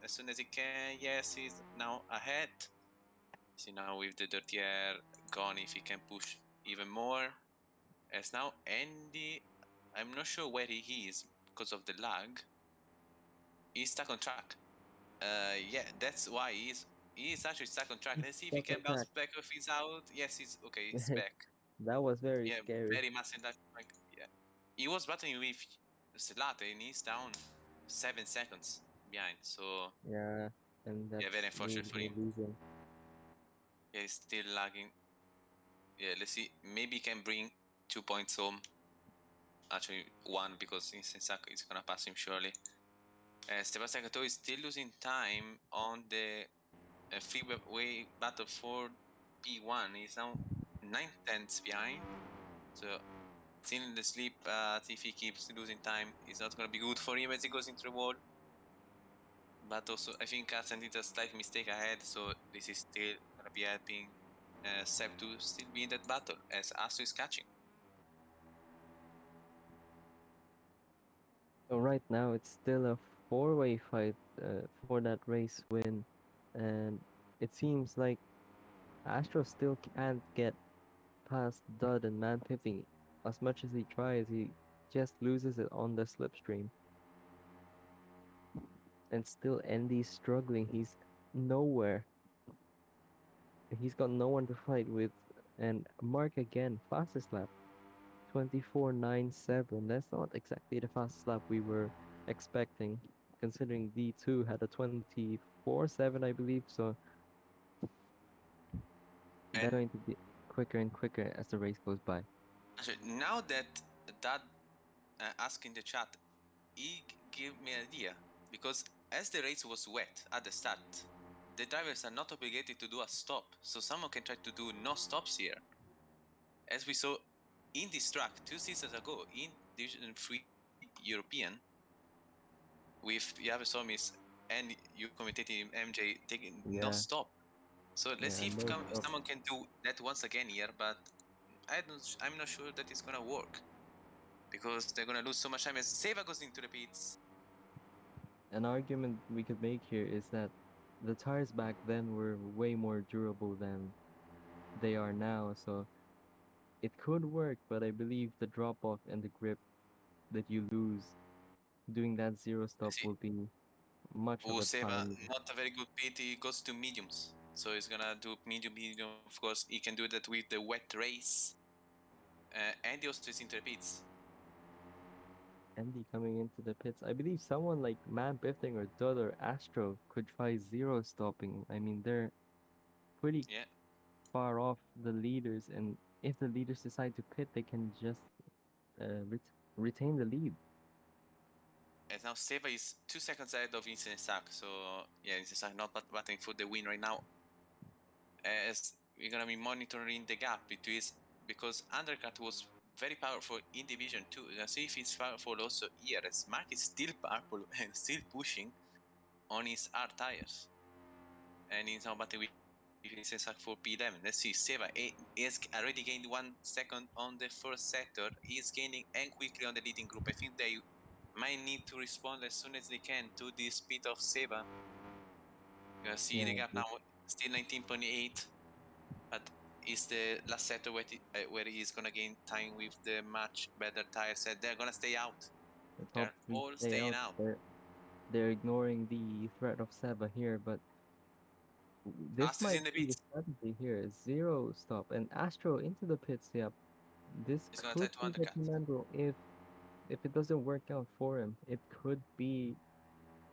Speaker 1: as soon as he can. Yes, he's now ahead. See now with the dirty air gone, if he can push even more. As now Andy, I'm not sure where he is because of the lag. He's stuck on track. Yeah, that's why he's actually stuck on track. Let's see if he
Speaker 2: Stuck on
Speaker 1: can bounce
Speaker 2: track.
Speaker 1: back if he's out. Yes, he's okay. He's back.
Speaker 2: That was very
Speaker 1: Yeah,
Speaker 2: scary.
Speaker 1: very massive lag. Yeah, he was battling with Slat and he's down 7 seconds behind. So
Speaker 2: Yeah, and
Speaker 1: yeah, very
Speaker 2: that's
Speaker 1: unfortunate for
Speaker 2: losing,
Speaker 1: him.
Speaker 2: losing.
Speaker 1: Yeah, he's still lagging. Yeah, let's see. Maybe he can bring 2 points home. Actually, one because Sensaka is gonna pass him surely. Sebastian Cato is still losing time on the freeway battle for P1. He's now 9 tenths behind. So still in the sleep. If he keeps losing time, it's not gonna be good for him as he goes into the wall. But also, I think Carson did a slight mistake ahead, so this is still gonna be helping Seb to still be in that battle as Astro is catching.
Speaker 2: So right now it's still a four-way fight for that race win, and it seems like Astro still can't get past Dud and Man 50. As much as he tries, he just loses it on the slipstream. And still Andy's struggling. He's nowhere. He's got no one to fight with. And Mark again, fastest lap. 24.97. That's not exactly the fastest lap we were expecting, considering D2 had a 24.7, I believe. So that's
Speaker 1: And
Speaker 2: going to be quicker and quicker as the race goes by.
Speaker 1: actually, now that Dad asked in the chat, he gave me an idea because as the race was wet at the start, the drivers are not obligated to do a stop, so someone can try to do no stops here. As we saw in this track 2 seasons ago in Division 3 European, with Yave Somis and you commentating MJ taking no
Speaker 2: Yeah,
Speaker 1: stop. So let's
Speaker 2: yeah,
Speaker 1: see if
Speaker 2: no stop.
Speaker 1: someone can do that once again here, but I'm not sure that it's gonna work because they're gonna lose so much time as Seva goes into the pits.
Speaker 2: An argument we could make here is that the tires back then were way more durable than they are now, so it could work, but I believe the drop off and the grip that you lose doing that zero stop
Speaker 1: Let's see.
Speaker 2: will be much of
Speaker 1: Oh,
Speaker 2: a
Speaker 1: Seva,
Speaker 2: time.
Speaker 1: not a very good pit. He goes to mediums. So he's gonna do medium, medium. Of course, he can do that with the wet race. And he also is into the pits.
Speaker 2: Andy coming into the pits. I believe someone like Man Bifting or Dud or Astro could try zero stopping. I mean, they're pretty
Speaker 1: Yeah.
Speaker 2: far off the leaders, and if the leaders decide to pit, they can just retain the lead.
Speaker 1: And now Seva is 2 seconds ahead of Instant Sack. So yeah, Instant Sack not battling for the win right now. As we're gonna be monitoring the gap between because Undercut was very powerful in Division 2. We're gonna see if it's powerful also here as Mark is still powerful and still pushing on his R tires. And he's now battling with Instant Sack for P11. Let's see, Seva is already gained 1 second on the first sector. He's gaining and quickly on the leading group. I think they might need to respond as soon as they can to the speed of Seva. You can see
Speaker 2: Yeah,
Speaker 1: the gap now, still 19.8, but is the last sector where he's gonna gain time with the much better tires. They're gonna stay out.
Speaker 2: the top
Speaker 1: They're
Speaker 2: three
Speaker 1: all
Speaker 2: stay
Speaker 1: staying
Speaker 2: out.
Speaker 1: out.
Speaker 2: They're ignoring the threat of Seba here, but this
Speaker 1: Ast is
Speaker 2: might
Speaker 1: in the
Speaker 2: be the
Speaker 1: pits.
Speaker 2: strategy here. Zero stop and Astro into the pits. Yep, this
Speaker 1: He's gonna try
Speaker 2: could
Speaker 1: to
Speaker 2: be the
Speaker 1: undercut.
Speaker 2: commando if it doesn't work out for him. It could be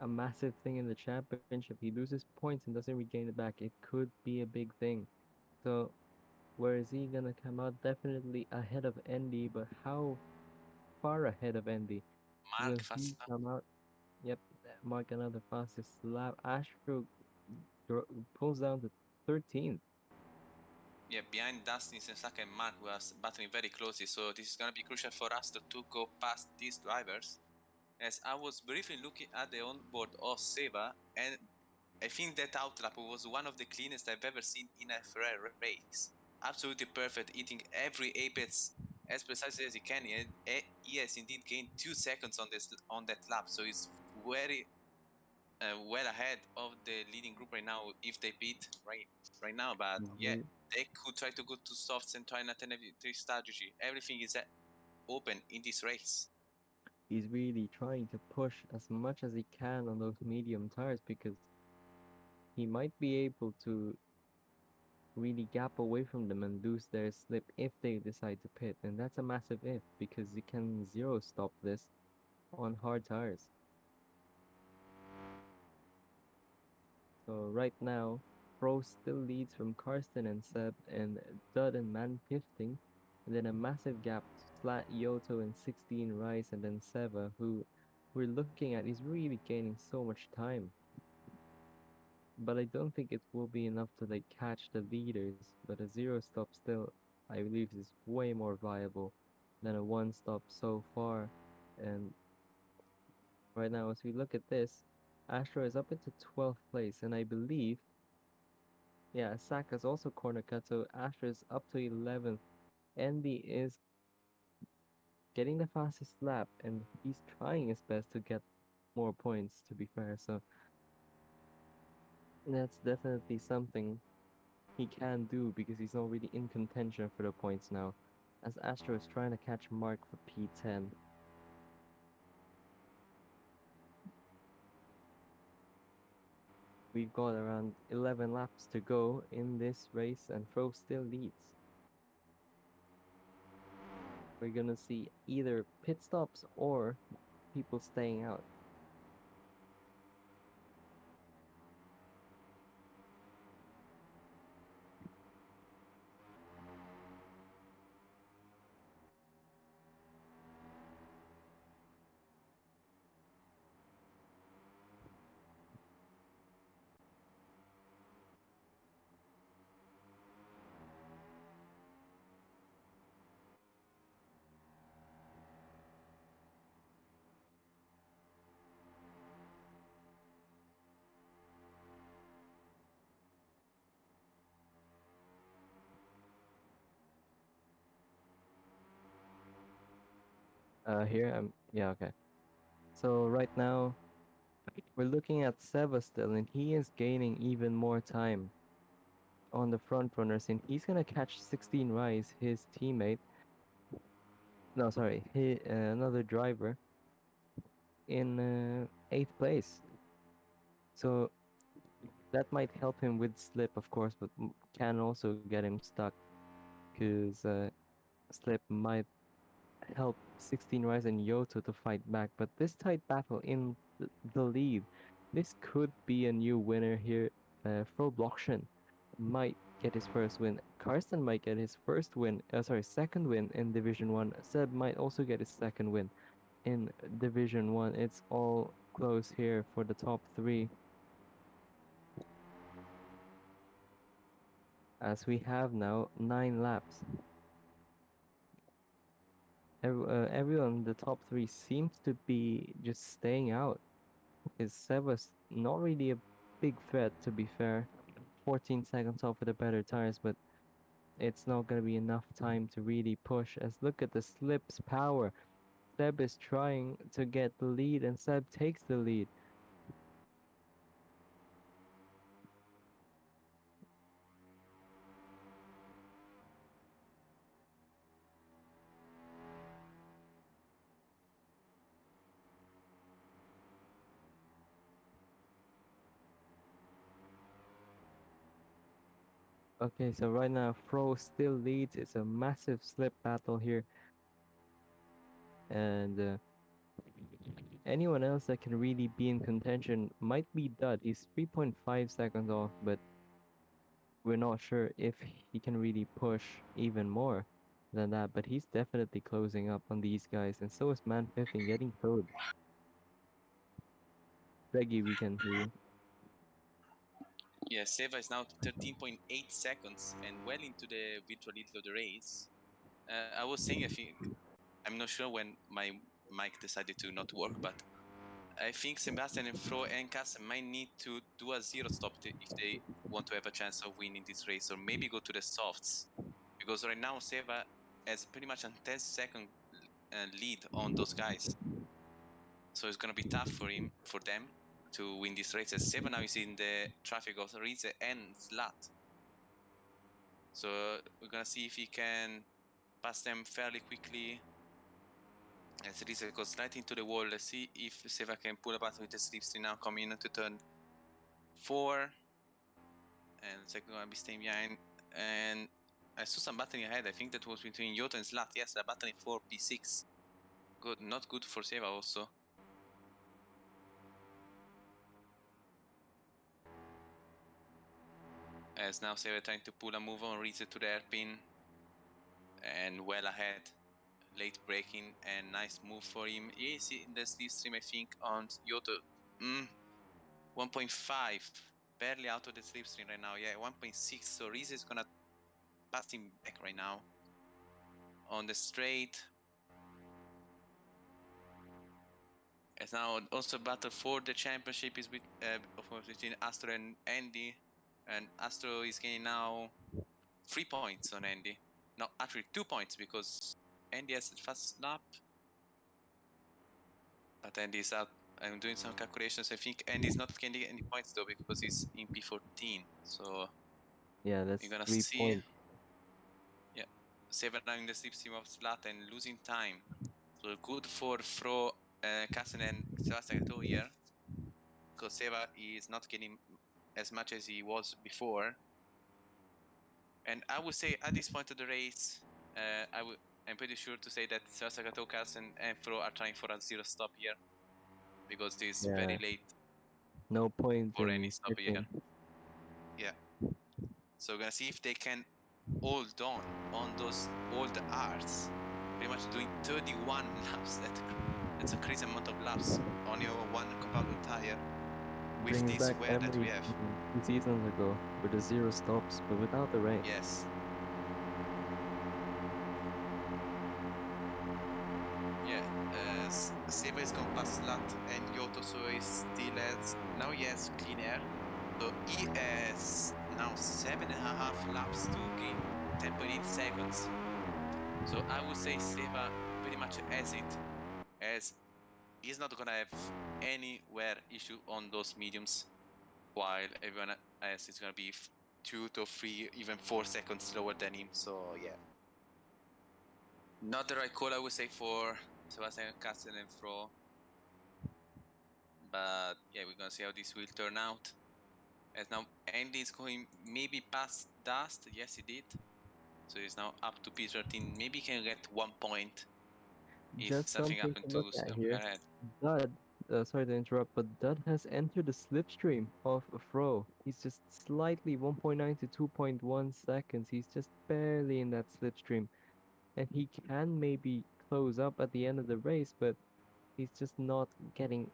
Speaker 2: a massive thing in the championship. He loses points and doesn't regain it back. It could be a big thing. So where is he gonna come out? Definitely ahead of Andy, but how far ahead of Andy? Will
Speaker 1: Mark
Speaker 2: he
Speaker 1: fast enough.
Speaker 2: come out? Yep, mark another fastest lap. Astro pulls down to 13th.
Speaker 1: Yeah, behind Dustin Sensaka and Mark was battling very closely, so this is gonna be crucial for us to go past these drivers. As I was briefly looking at the onboard of Seva, and I think that outlap was one of the cleanest I've ever seen in a FRL race. Absolutely perfect, hitting every apex as precisely as he can. And he has indeed gained 2 seconds on that lap, so he's very well ahead of the leading group right now if they beat right now. But yeah,
Speaker 2: Mhm.
Speaker 1: they could try to go to softs and try an alternative strategy. Everything is open in this race.
Speaker 2: He's really trying to push as much as he can on those medium tires because he might be able to really gap away from them and lose their slip if they decide to pit. And that's a massive if because you can zero stop this on hard tires. So right now, Pro still leads from Karsten and Seb and Dud and Man 15, and then a massive gap to Slat, Yoto, and 16 Rice, and then Seva, who we're looking at is really gaining so much time. But I don't think it will be enough to like catch the leaders. But a zero stop still, I believe, is way more viable than a one stop so far. And right now, as we look at this, Astro is up into 12th place, and I believe Yeah, Saka's also corner cut, so Asher is up to 11th. Andy is getting the fastest lap, and he's trying his best to get more points, to be fair. So that's definitely something he can do because he's already in contention for the points now, as Astro is trying to catch Mark for P10. We've got around 11 laps to go in this race, and Fro still leads. We're gonna see either pit stops or people staying out. Here I'm, yeah, okay. So right now we're looking at Seva still, and he is gaining even more time on the front runners, and he's gonna catch 16 Rise, his teammate. No, sorry, another driver in 8th place. So that might help him with slip, of course, but can also get him stuck because slip might help 16 Rise and Yoto to fight back. But this tight battle in the lead, this could be a new winner here. Frobloction might get his first win. Karsten might get his first win, second win in Division 1. Seb might also get his second win in Division 1. It's all close here for the top three, as we have now 9 laps. Everyone in the top three seems to be just staying out. Is Seba's not really a big threat, to be fair. 14 seconds off with the better tires, but it's not going to be enough time to really push. As look at the slip's power. Seb is trying to get the lead, and Seb takes the lead. Okay, so right now Fro still leads. It's a massive slip battle here, and anyone else that can really be in contention might be Dud. He's 3.5 seconds off, but we're not sure if he can really push even more than that. But he's definitely closing up on these guys, and so is Man 15 getting towed. Reggie, we can hear you.
Speaker 1: Yeah, Seva is now 13.8 seconds and well into the virtual lead of the race. I was saying, I think, I'm not sure when my mic decided to not work, but I think Sebastian and Fro and Carsten might need to do a zero stop if they want to have a chance of winning this race, or maybe go to the softs, because right now Seva has pretty much a 10-second lead on those guys, so it's gonna be tough for them to win this race. As Seva now is in the traffic of Rize and Slat, so we're gonna see if he can pass them fairly quickly. As Rize goes right into the wall, let's see if Seva can pull up with the slipstream now coming into turn 4, and second gonna be staying behind. And I saw some battling ahead. I think that was between Yoto and Slat. Yes, they're battling for P6. Good, not good for Seva also. As now Seva trying to pull a move on, reach it to the airpin, and well ahead. Late braking and nice move for him. He is in the slipstream, I think, on Yoto. 1.5, barely out of the slipstream right now. Yeah, 1.6. So Rize is gonna pass him back right now on the straight. As now also battle for the championship is with, of course, between Astor and Andy. and Astro is gaining now 3 points on Andy. No, actually 2 points because Andy has the fast lap, but Andy is out. I'm doing some calculations. I think Andy is not gaining any points though because he's in P14. So
Speaker 2: Yeah, that's
Speaker 1: you're gonna
Speaker 2: 3 points.
Speaker 1: see, yeah, Seven in the slipstream of Slat and losing time. So good for Fro, Carsten and Sebastian Gatto here, because Seba is not getting as much as he was before. And I would say at this point of the race, I'm pretty sure to say that Sebastian Gatto, Carsten, and Fro are trying for a zero stop here, because it's very
Speaker 2: Yeah,
Speaker 1: late
Speaker 2: no point
Speaker 1: for any
Speaker 2: in
Speaker 1: stop here.
Speaker 2: pitting.
Speaker 1: Yeah. So we're gonna see if they can hold on those old R's, pretty much doing 31 laps. That's a crazy amount of laps on your one compound tire with
Speaker 2: Brings
Speaker 1: this
Speaker 2: back
Speaker 1: weather that we
Speaker 2: memories
Speaker 1: have.
Speaker 2: from 2 seasons ago with the zero stops, but without the rain.
Speaker 1: Yes. Yeah. Seba is gone past Lat and Yoto, so he still has, now he has clean air. So he has now 7.5 laps to gain 10.8 seconds. So I would say Seba pretty much has it, as he's not gonna have anywhere issue on those mediums, while everyone else is gonna be 2 to 3, even 4 seconds slower than him. So yeah, not the right call, I would say, for Sebastian Casten and Fro. But yeah, we're gonna see how this will turn out. As now Andy is going maybe past Dust. Yes, he did. So he's now up to P13. Maybe he can get 1 point if
Speaker 2: Just
Speaker 1: something
Speaker 2: something
Speaker 1: happened
Speaker 2: to look
Speaker 1: to
Speaker 2: at
Speaker 1: Sebastian
Speaker 2: here.
Speaker 1: ahead.
Speaker 2: Dud, sorry to interrupt, but Dud has entered the slipstream of Fro. He's just slightly 1.9 to 2.1 seconds. He's just barely in that slipstream. And he can maybe close up at the end of the race, but he's just not getting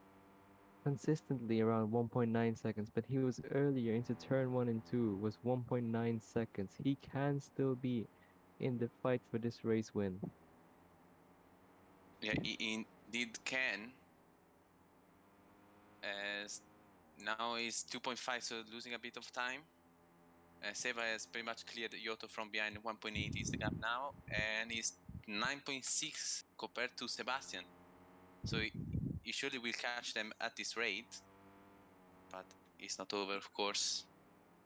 Speaker 2: consistently around 1.9 seconds. But he was earlier into turn 1 and 2, was 1.9 seconds. He can still be in the fight for this race win.
Speaker 1: Yeah, he indeed can. As now he's 2.5, so losing a bit of time. Seva has pretty much cleared Yoto from behind. 1.8 is the gap now, and he's 9.6 compared to Sebastian. So he surely will catch them at this rate, but it's not over, of course.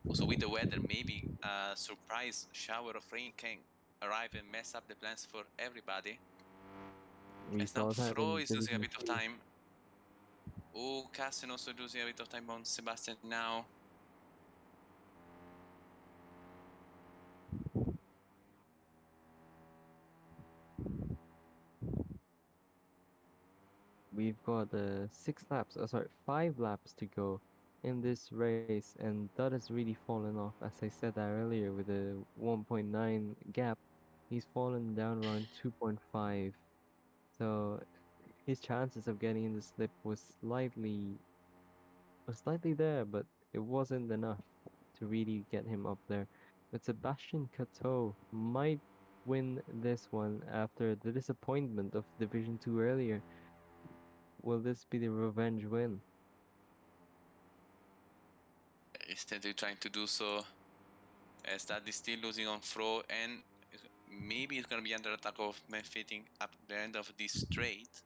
Speaker 1: Also, with the weather, maybe a surprise shower of rain can arrive and mess up the plans for everybody.
Speaker 2: We
Speaker 1: As now
Speaker 2: saw that
Speaker 1: Fro
Speaker 2: in
Speaker 1: is losing a
Speaker 2: Division
Speaker 1: bit of
Speaker 2: 2.
Speaker 1: time. Oh, Carsten also losing a bit of time on Sebastian now.
Speaker 2: We've got 6 laps, sorry, 5 laps to go in this race, and Dud has really fallen off. As I said that earlier, with a 1.9 gap, he's fallen down around 2.5. So his chances of getting in the slip was slightly there, but it wasn't enough to really get him up there. But Sebastian Cateau might win this one after the disappointment of Division 2 earlier. Will this be the revenge win?
Speaker 1: Instead, they're trying to do so, as that is still losing on Fro, and maybe it's going to be under attack of Fitting at the end of this straight.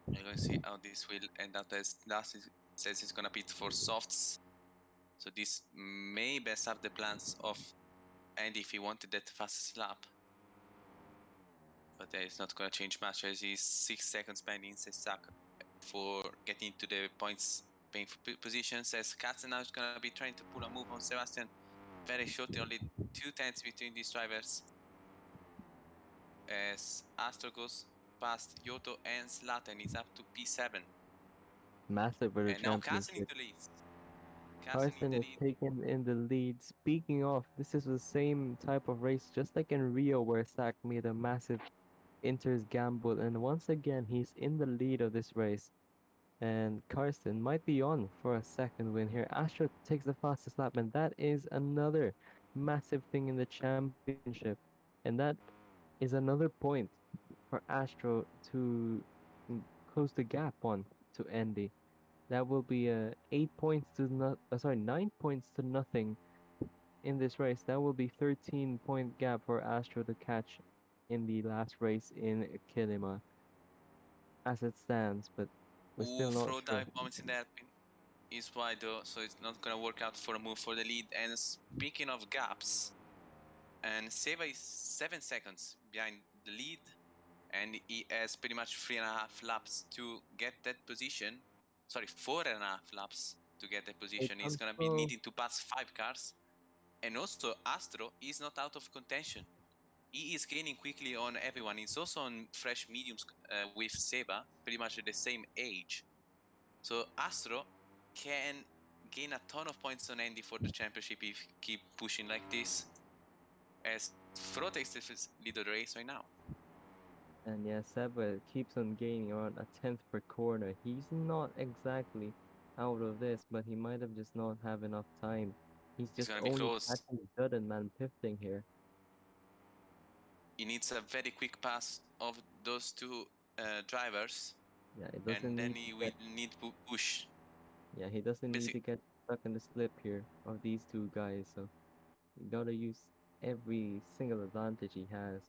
Speaker 1: We're going to see how this will end up, as last says it's going to be for softs. So this may mess up the plans of Andy if he wanted that fast slap. But it's not going to change much, as he's 6 seconds behind inside stack for getting to the points painful positions. As Katzen now is going to be trying to pull a move on Sebastian. Very shortly, only 2 tenths between these drivers. As Astro goes past Yoto and Zlatan, he's up to P7.
Speaker 2: Massive for the
Speaker 1: And now Katzen in
Speaker 2: championship.
Speaker 1: the lead. Katzen in
Speaker 2: Carson
Speaker 1: the
Speaker 2: is
Speaker 1: lead.
Speaker 2: taken in the lead. Speaking of, this is the same type of race, just like in Rio, where Sack made a massive Inter's gamble, and once again, he's in the lead of this race. And Carson might be on for a second win here. Astro takes the fastest lap, and that is another massive thing in the championship. And that is another point for Astro to close the gap on to Andy. That will be 8 points to not, sorry, 9 points to nothing in this race. That will be 13-point gap for Astro to catch in the last race in Kilima as it stands, but we're still
Speaker 1: Ooh,
Speaker 2: not
Speaker 1: throw
Speaker 2: sure.
Speaker 1: dive moments in the hairpin is wide though, so it's not gonna work out for a move for the lead. And speaking of gaps, and Seva is 7 seconds behind the lead, and he has pretty much 3.5 laps to get that position. Sorry, 4.5 laps to get that
Speaker 2: It
Speaker 1: position. He's
Speaker 2: comes
Speaker 1: gonna be
Speaker 2: pro.
Speaker 1: needing to pass 5 cars, and also Astro is not out of contention. He is gaining quickly on everyone. He's also on fresh mediums with Seba, pretty much at the same age. So Astro can gain a ton of points on Andy for the championship if keep pushing like this. As Fro takes the lead of the race right now.
Speaker 2: And yeah, Seba keeps on gaining around a tenth per corner. He's not exactly out of this, but he might have just not have enough time. He's
Speaker 1: He's
Speaker 2: just
Speaker 1: gonna be
Speaker 2: only
Speaker 1: close.
Speaker 2: catching Judd and Man Pifting here.
Speaker 1: He needs a very quick pass of those two drivers,
Speaker 2: Yeah, it
Speaker 1: and
Speaker 2: doesn't
Speaker 1: then
Speaker 2: need
Speaker 1: he
Speaker 2: to
Speaker 1: will
Speaker 2: get.
Speaker 1: need to push.
Speaker 2: Yeah, he doesn't need
Speaker 1: Basic,
Speaker 2: to get stuck in the slip here of these two guys. So you gotta use every single advantage he has.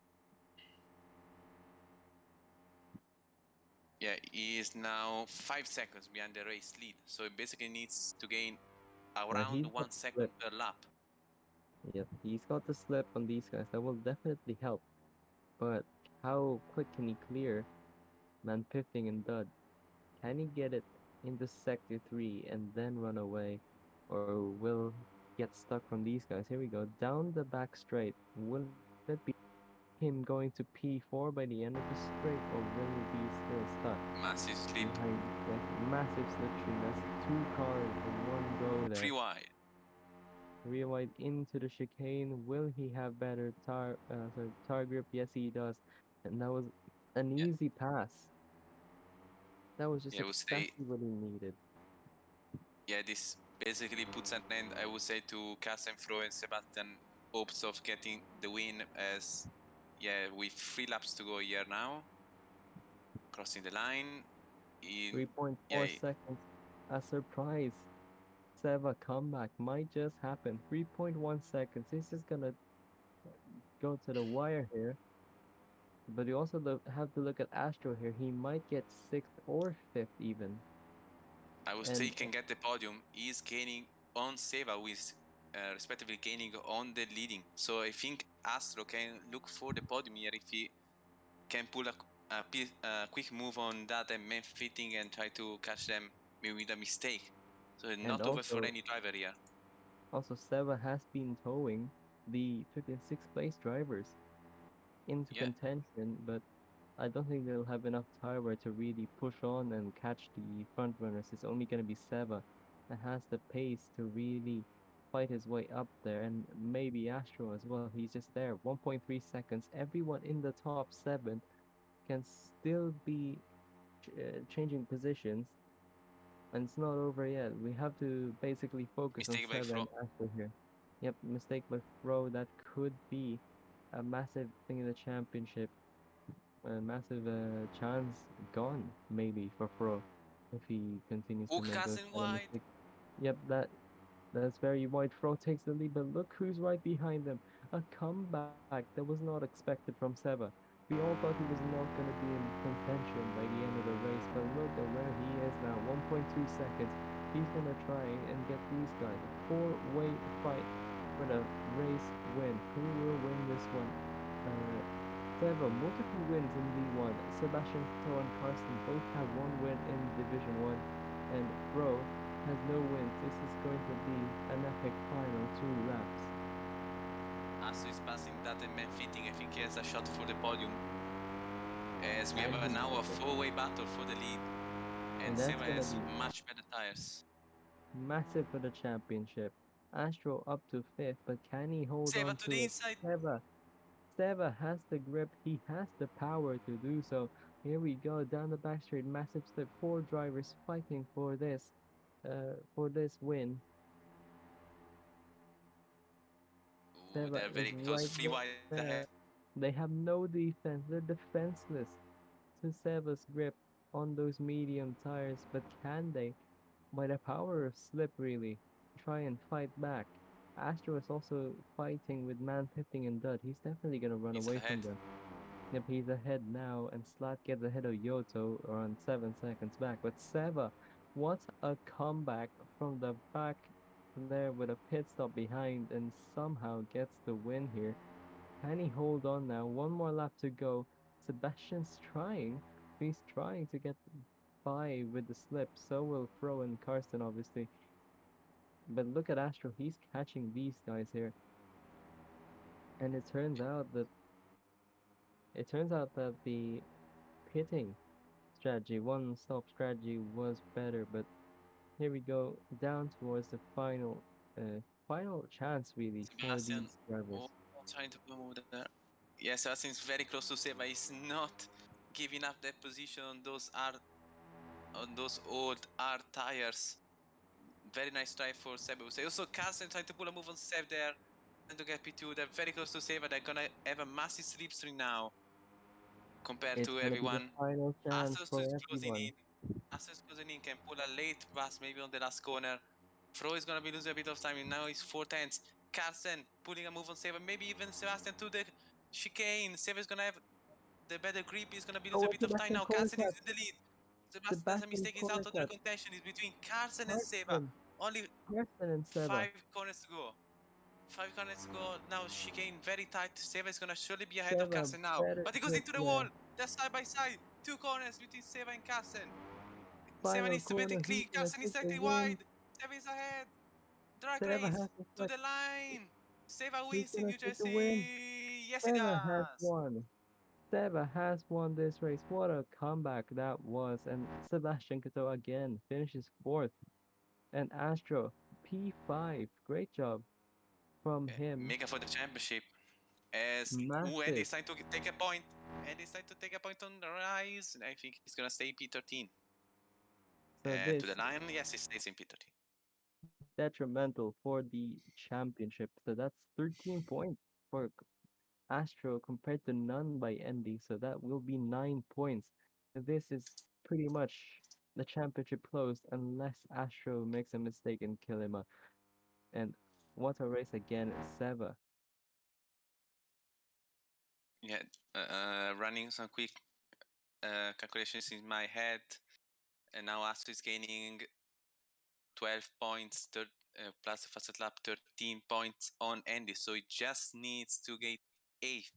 Speaker 1: yeah, he is now 5 seconds behind the race lead. So he basically needs to gain
Speaker 2: Yeah,
Speaker 1: around
Speaker 2: he's got
Speaker 1: one
Speaker 2: the slip.
Speaker 1: second per lap.
Speaker 2: Yep, he's got the slip on these guys. That will definitely help. But how quick can he clear Man Pifting and Dud? Can he get it into Sector 3 and then run away? Or will get stuck from these guys? Here we go. Down the back straight. Will it be him going to P4 by the end of the straight, or will he be still stuck
Speaker 1: Massive slip,
Speaker 2: behind these guys? Massive slipstream. That's two cars in one go
Speaker 1: free
Speaker 2: there.
Speaker 1: wide.
Speaker 2: Rear wide into the chicane. Will he have better tire grip? Yes, he does. And that was an
Speaker 1: Yeah,
Speaker 2: easy pass. That was just
Speaker 1: yeah, I would say,
Speaker 2: exactly what he needed.
Speaker 1: yeah, this basically puts an end, I would say, to Carsten Fro and Sebastian hopes of getting the win as, yeah, with 3 laps to go here now, crossing the line. In, yeah,
Speaker 2: 3.4 seconds. A surprise. Seva comeback might just happen. 3.1 seconds. This is gonna go to the wire here. But you also have to look at Astro here. He might get sixth or fifth even.
Speaker 1: I would say he
Speaker 2: And
Speaker 1: can get the podium. He's gaining on Seva, who is respectively gaining on the leading. So I think Astro can look for the podium here if he can pull a quick move on that and man fitting and try to catch them maybe with a mistake. So
Speaker 2: and
Speaker 1: not over for
Speaker 2: also
Speaker 1: any driver here.
Speaker 2: also Seva has been towing the fifth and sixth place drivers into
Speaker 1: Yeah,
Speaker 2: contention, but I don't think they'll have enough tire wear to really push on and catch the front runners. It's only going to be Seva that has the pace to really fight his way up there, and maybe Astro as well. He's just there. 1.3 seconds. Everyone in the top seven can still be changing positions, and it's not over yet. We have to basically focus on
Speaker 1: mistake by
Speaker 2: Seva
Speaker 1: Fro.
Speaker 2: and Astro here. Yep, mistake by Fro. That could be a massive thing in the championship, a massive chance gone maybe for Fro if he continues to make those
Speaker 1: Ukazen
Speaker 2: kind of
Speaker 1: wide.
Speaker 2: mistakes. Yep, that's very wide. Fro takes the lead, but look who's right behind them. A comeback that was not expected from Seva. We all thought he was not going to be in contention by the end of the race, but look at where he is now. 1.2 seconds. He's going to try and get these guys. A four-way fight for the race win. Who will win this one? Uh, Seva, multiple wins in V1. Sebastian Vettel and Carsten both have one win in Division 1, and Fro has no wins. This is going to be an epic final 2 laps.
Speaker 1: Astro is passing that and man fitting. I think he has a shot for the podium. As we have
Speaker 2: And he
Speaker 1: now a
Speaker 2: gets it.
Speaker 1: four-way battle for the lead. And
Speaker 2: And that's
Speaker 1: Seva
Speaker 2: going to
Speaker 1: has
Speaker 2: be
Speaker 1: much better tires.
Speaker 2: massive for the championship. Astro up to 5th, but can he hold
Speaker 1: Seva
Speaker 2: on
Speaker 1: to
Speaker 2: to
Speaker 1: the
Speaker 2: it?
Speaker 1: inside.
Speaker 2: Seva. Seva has the grip. He has the power to do so. Here we go down the back straight. Massive slip. Four drivers fighting for this win.
Speaker 1: Ooh,
Speaker 2: Seva
Speaker 1: they're
Speaker 2: is
Speaker 1: very close.
Speaker 2: right
Speaker 1: Three wide
Speaker 2: there.
Speaker 1: ahead.
Speaker 2: They have no defense. They're defenseless to Seva's grip on those medium tires, but can they, by the power of slip, really try and fight back? Astro is also fighting with Man Pifting and Dud. He's definitely gonna run
Speaker 1: He's
Speaker 2: away from
Speaker 1: ahead.
Speaker 2: them. Yep, he's ahead now, and Slat gets ahead of Yoto around 7 seconds back. But Seva, what a comeback from the back there with a pit stop behind and somehow gets the win here. Can he hold on now? One more lap to go. Sebastian's trying. He's trying to get by with the slip. So will Fro and Karsten, obviously. But look at Astro. He's catching these guys here. And it turns out that the pitting strategy, one stop strategy was better, but here we go down towards the final chance really for
Speaker 1: Sebastian,
Speaker 2: these drivers.
Speaker 1: oh, trying to move there. Yeah, Sebastian is very close to Seba. He's not giving up that position on those old R tires. Very nice try for Seba. Also, Carlsen trying to pull a move on Seb there and to get P2. They're very close to Seba. They're gonna have a massive slipstream now compared
Speaker 2: It's
Speaker 1: to
Speaker 2: gonna be the
Speaker 1: everyone.
Speaker 2: final chance
Speaker 1: Astos
Speaker 2: for
Speaker 1: is closing
Speaker 2: everyone.
Speaker 1: in. Astos closing in, can pull a late pass maybe on the last corner. Fro is gonna be losing a bit of time, and now he's 4 tenths. Carlsen pulling a move on Seba, maybe even Sebastian to the chicane. Seba is gonna have the better grip, he's gonna be losing
Speaker 2: Oh,
Speaker 1: a
Speaker 2: and
Speaker 1: bit of time
Speaker 2: Sebastian
Speaker 1: now.
Speaker 2: corner
Speaker 1: Carlsen is
Speaker 2: cut.
Speaker 1: in the lead. Sebastian does a
Speaker 2: Sebastian
Speaker 1: mistake, he's
Speaker 2: corner
Speaker 1: out of the
Speaker 2: cut.
Speaker 1: contention. It's between Carlsen and Seba.
Speaker 2: Carsten.
Speaker 1: Only
Speaker 2: Carsten and Seba.
Speaker 1: 5 corners to go. 5 corners to go. Now chicane very tight. Seba is gonna surely be ahead of
Speaker 2: Seba
Speaker 1: Carlsen now.
Speaker 2: better
Speaker 1: But he goes
Speaker 2: grip.
Speaker 1: into the
Speaker 2: Yeah.
Speaker 1: wall. They're side by side. 2 corners between Seba and Carlsen. Seba
Speaker 2: Final
Speaker 1: needs to make it
Speaker 2: corner. Who's
Speaker 1: clean.
Speaker 2: gonna
Speaker 1: Carlsen is
Speaker 2: take the
Speaker 1: slightly
Speaker 2: win?
Speaker 1: wide. Seba is ahead. Drag
Speaker 2: Seba
Speaker 1: race
Speaker 2: has the
Speaker 1: to
Speaker 2: flex.
Speaker 1: the line. Seba
Speaker 2: Who's
Speaker 1: wins in
Speaker 2: gonna
Speaker 1: New
Speaker 2: take the win?
Speaker 1: Jersey. Yes, he
Speaker 2: Seba has
Speaker 1: does.
Speaker 2: won. Seba has won this race. What a comeback that was. And Sebastian Cato again finishes fourth. And Astro P5. Great job from him.
Speaker 1: Mega for the championship. As Andy
Speaker 2: Massive.
Speaker 1: is trying to take a point. Andy is trying to take a point on the rise. And I think he's gonna stay P13.
Speaker 2: So
Speaker 1: To
Speaker 2: this
Speaker 1: the line, yes, he stays in P13.
Speaker 2: detrimental for the championship. So that's 13 points for Astro compared to none by Andy. So that will be 9 points. This is pretty much the championship closed unless Astro makes a mistake and kill him. And what a race again, Seva.
Speaker 1: Yeah, running some quick calculations in my head. And now Astro is gaining 12 points plus the fastest lap, 13 points on Andy. So he just needs to get 8th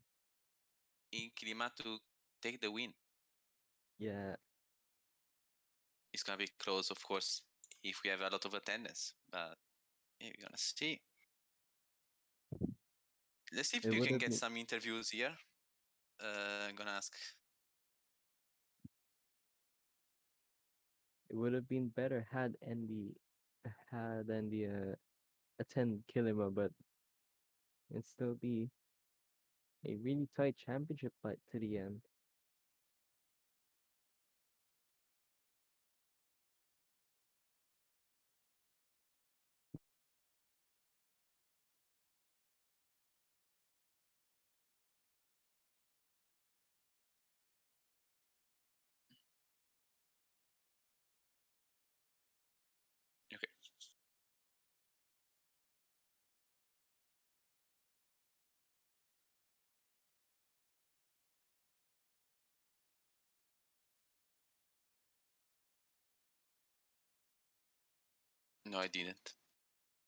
Speaker 1: in Kilima to take the win.
Speaker 2: Yeah,
Speaker 1: It's gonna be close, of course, if we have a lot of attendance. But yeah, we're gonna see. Let's see if
Speaker 2: it
Speaker 1: you
Speaker 2: would
Speaker 1: can
Speaker 2: have
Speaker 1: get
Speaker 2: been
Speaker 1: some interviews here. I'm gonna ask.
Speaker 2: it would have been better had Andy attend Kilima, but it'd still be a really tight championship fight to the end.
Speaker 1: Okay. No, I didn't.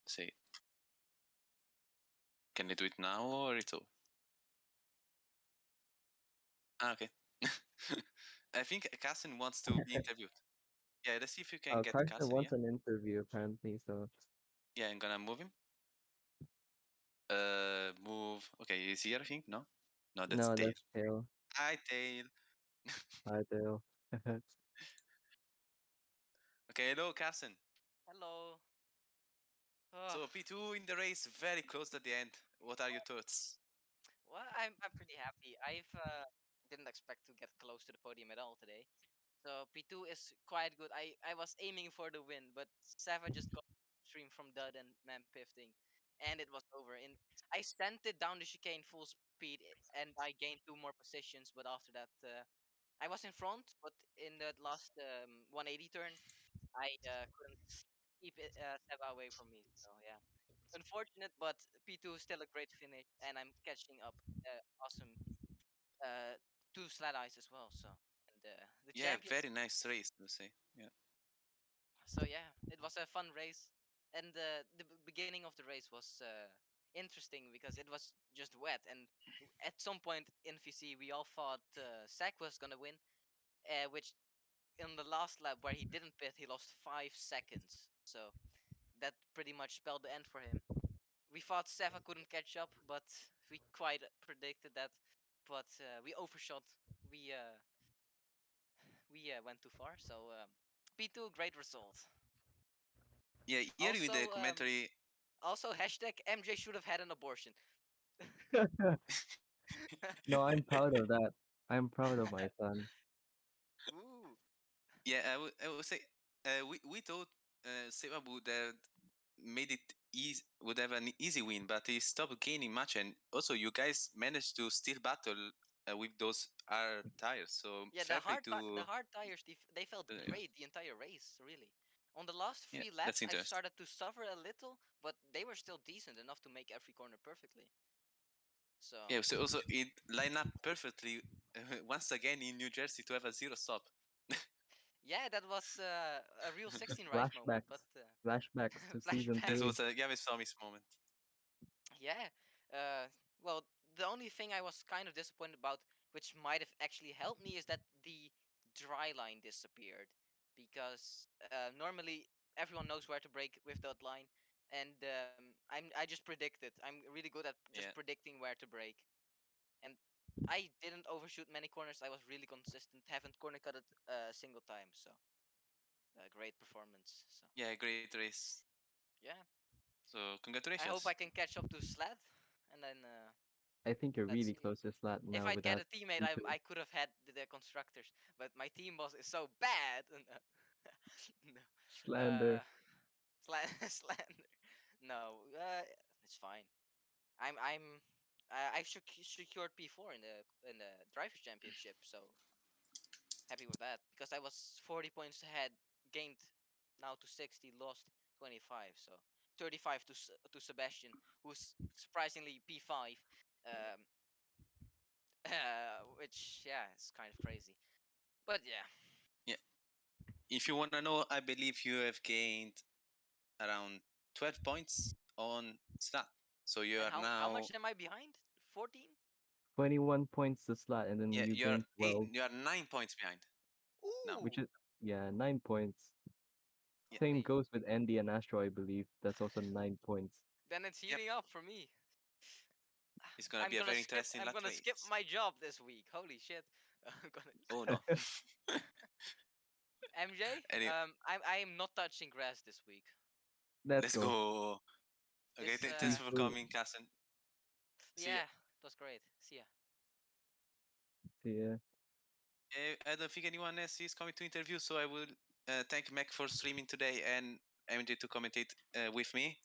Speaker 1: Say it. Can I do it now or it's all? Okay. I think Carson wants to be interviewed. Yeah, let's see if you can get
Speaker 2: Carson
Speaker 1: Carson
Speaker 2: wants
Speaker 1: here.
Speaker 2: an interview apparently, so
Speaker 1: Yeah, I'm gonna move him. Move. Okay, he's here, I think. No? No, that's
Speaker 2: no,
Speaker 1: Tail.
Speaker 2: that's Tail.
Speaker 1: Hi, Tail.
Speaker 2: Hi, Tail.
Speaker 1: Okay, hello, Carson.
Speaker 3: Hello.
Speaker 1: So
Speaker 3: Oh,
Speaker 1: P2 in the race, very close at the end. What are your thoughts?
Speaker 3: well, I'm pretty happy. I've didn't expect to get close to the podium at all today. So P2 is quite good. I was aiming for the win, but Sava just got stream from Dud and man pifting, and it was over. And I sent it down the chicane full speed, and I gained 2 more positions. But after that, I was in front. But in that last 180 turn, I couldn't keep it Seba away from me. So yeah, unfortunate, but P2 is still a great finish, and I'm catching up. Awesome. Uh, two slat eyes as well. So and the
Speaker 1: Yeah,
Speaker 3: champion.
Speaker 1: very nice race to say. Yeah.
Speaker 3: So yeah, it was a fun race, and the beginning of the race was interesting because it was just wet, and at some point in VC we all thought Zach was gonna win, which in the last lap where he didn't pit, he lost 5 seconds. So that pretty much spelled the end for him. We thought Seva couldn't catch up, but we quite predicted that. But we overshot. We uh, we went too far. So P2, great result.
Speaker 1: Yeah, here with the
Speaker 3: Also,
Speaker 1: commentary.
Speaker 3: also hashtag MJ should have had an abortion.
Speaker 2: No, I'm proud of that. I'm proud of my son.
Speaker 3: Ooh.
Speaker 1: Yeah, I would say we thought Seba would have made it easy, would have an easy win, but he stopped gaining much, and also you guys managed to still battle with those R tires. So
Speaker 3: Yeah,
Speaker 1: fair play
Speaker 3: the
Speaker 1: to
Speaker 3: hard tires they felt
Speaker 1: yeah,
Speaker 3: great the entire race, really. On the last
Speaker 1: yeah,
Speaker 3: three
Speaker 1: that's
Speaker 3: laps, I
Speaker 1: interesting.
Speaker 3: started to suffer a little, but they were still decent enough to make every corner perfectly. So
Speaker 1: Yeah, so also it lined up perfectly once again in New Jersey to have a zero stop.
Speaker 3: yeah, that was a real 16 rice moment. But
Speaker 2: Flashbacks. Flashbacks to season
Speaker 1: This
Speaker 3: flashbacks.
Speaker 2: 3.
Speaker 1: was a Gavin Tommy's moment.
Speaker 3: Yeah. Uh, well, the only thing I was kind of disappointed about, which might have actually helped me, is that the dry line disappeared. Because normally everyone knows where to brake with that line, and I just predicted. I'm really good at just
Speaker 1: Yeah,
Speaker 3: predicting where to brake, and I didn't overshoot many corners. I was really consistent. Haven't corner cut it a single time. So great performance. So
Speaker 1: yeah, great race.
Speaker 3: yeah,
Speaker 1: So
Speaker 3: I hope I
Speaker 1: congratulations.
Speaker 3: can catch up to Sled, and then
Speaker 2: I think you're
Speaker 3: let's
Speaker 2: really
Speaker 3: see.
Speaker 2: close to Slat
Speaker 3: If
Speaker 2: now
Speaker 3: I'd get
Speaker 2: without
Speaker 3: a teammate,
Speaker 2: P2.
Speaker 3: I could have had the constructors, but my team boss is so bad. No,
Speaker 2: Slander.
Speaker 3: slander. No, it's fine. I'm I've secured P4 in the drivers championship, so happy with that because I was 40 points ahead, gained now to 60, lost 25, so 35 to to Sebastian, who's surprisingly P5. Um, which yeah, it's kind of crazy. But yeah,
Speaker 1: Yeah, if you wanna know, I believe you have gained around 12 points on Slat. So you
Speaker 3: and
Speaker 1: are
Speaker 3: how much
Speaker 1: now
Speaker 3: am I behind? 14?
Speaker 2: 21 points to Slat, and then
Speaker 1: yeah
Speaker 2: you gain 12,
Speaker 1: you are 9 points behind now.
Speaker 2: which
Speaker 3: Ooh,
Speaker 2: is, yeah, 9 points.
Speaker 1: Yeah,
Speaker 2: Same
Speaker 3: holy.
Speaker 2: goes with Andy and Astro, I believe. That's also 9 points.
Speaker 3: Then it's
Speaker 1: yep.
Speaker 3: heating up for me.
Speaker 1: It's gonna be a very interesting
Speaker 3: I'm
Speaker 1: last
Speaker 3: gonna skip
Speaker 1: race.
Speaker 3: my job this week. Holy shit. I'm gonna
Speaker 1: Oh no.
Speaker 3: MJ,
Speaker 1: Any,
Speaker 3: I am not touching grass this week.
Speaker 2: Let's
Speaker 1: let's
Speaker 2: go.
Speaker 1: go. Okay,
Speaker 3: This
Speaker 1: thanks
Speaker 2: Free
Speaker 1: for
Speaker 2: food.
Speaker 1: coming, Carson. See ya.
Speaker 3: yeah, it was great. See ya.
Speaker 2: Yeah.
Speaker 1: I don't think anyone else is coming to interview, so I will thank Mac for streaming today and MJ to commentate with me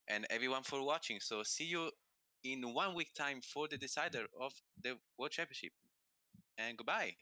Speaker 1: and everyone for watching. So see you in 1 week time for the decider of the World Championship. And goodbye.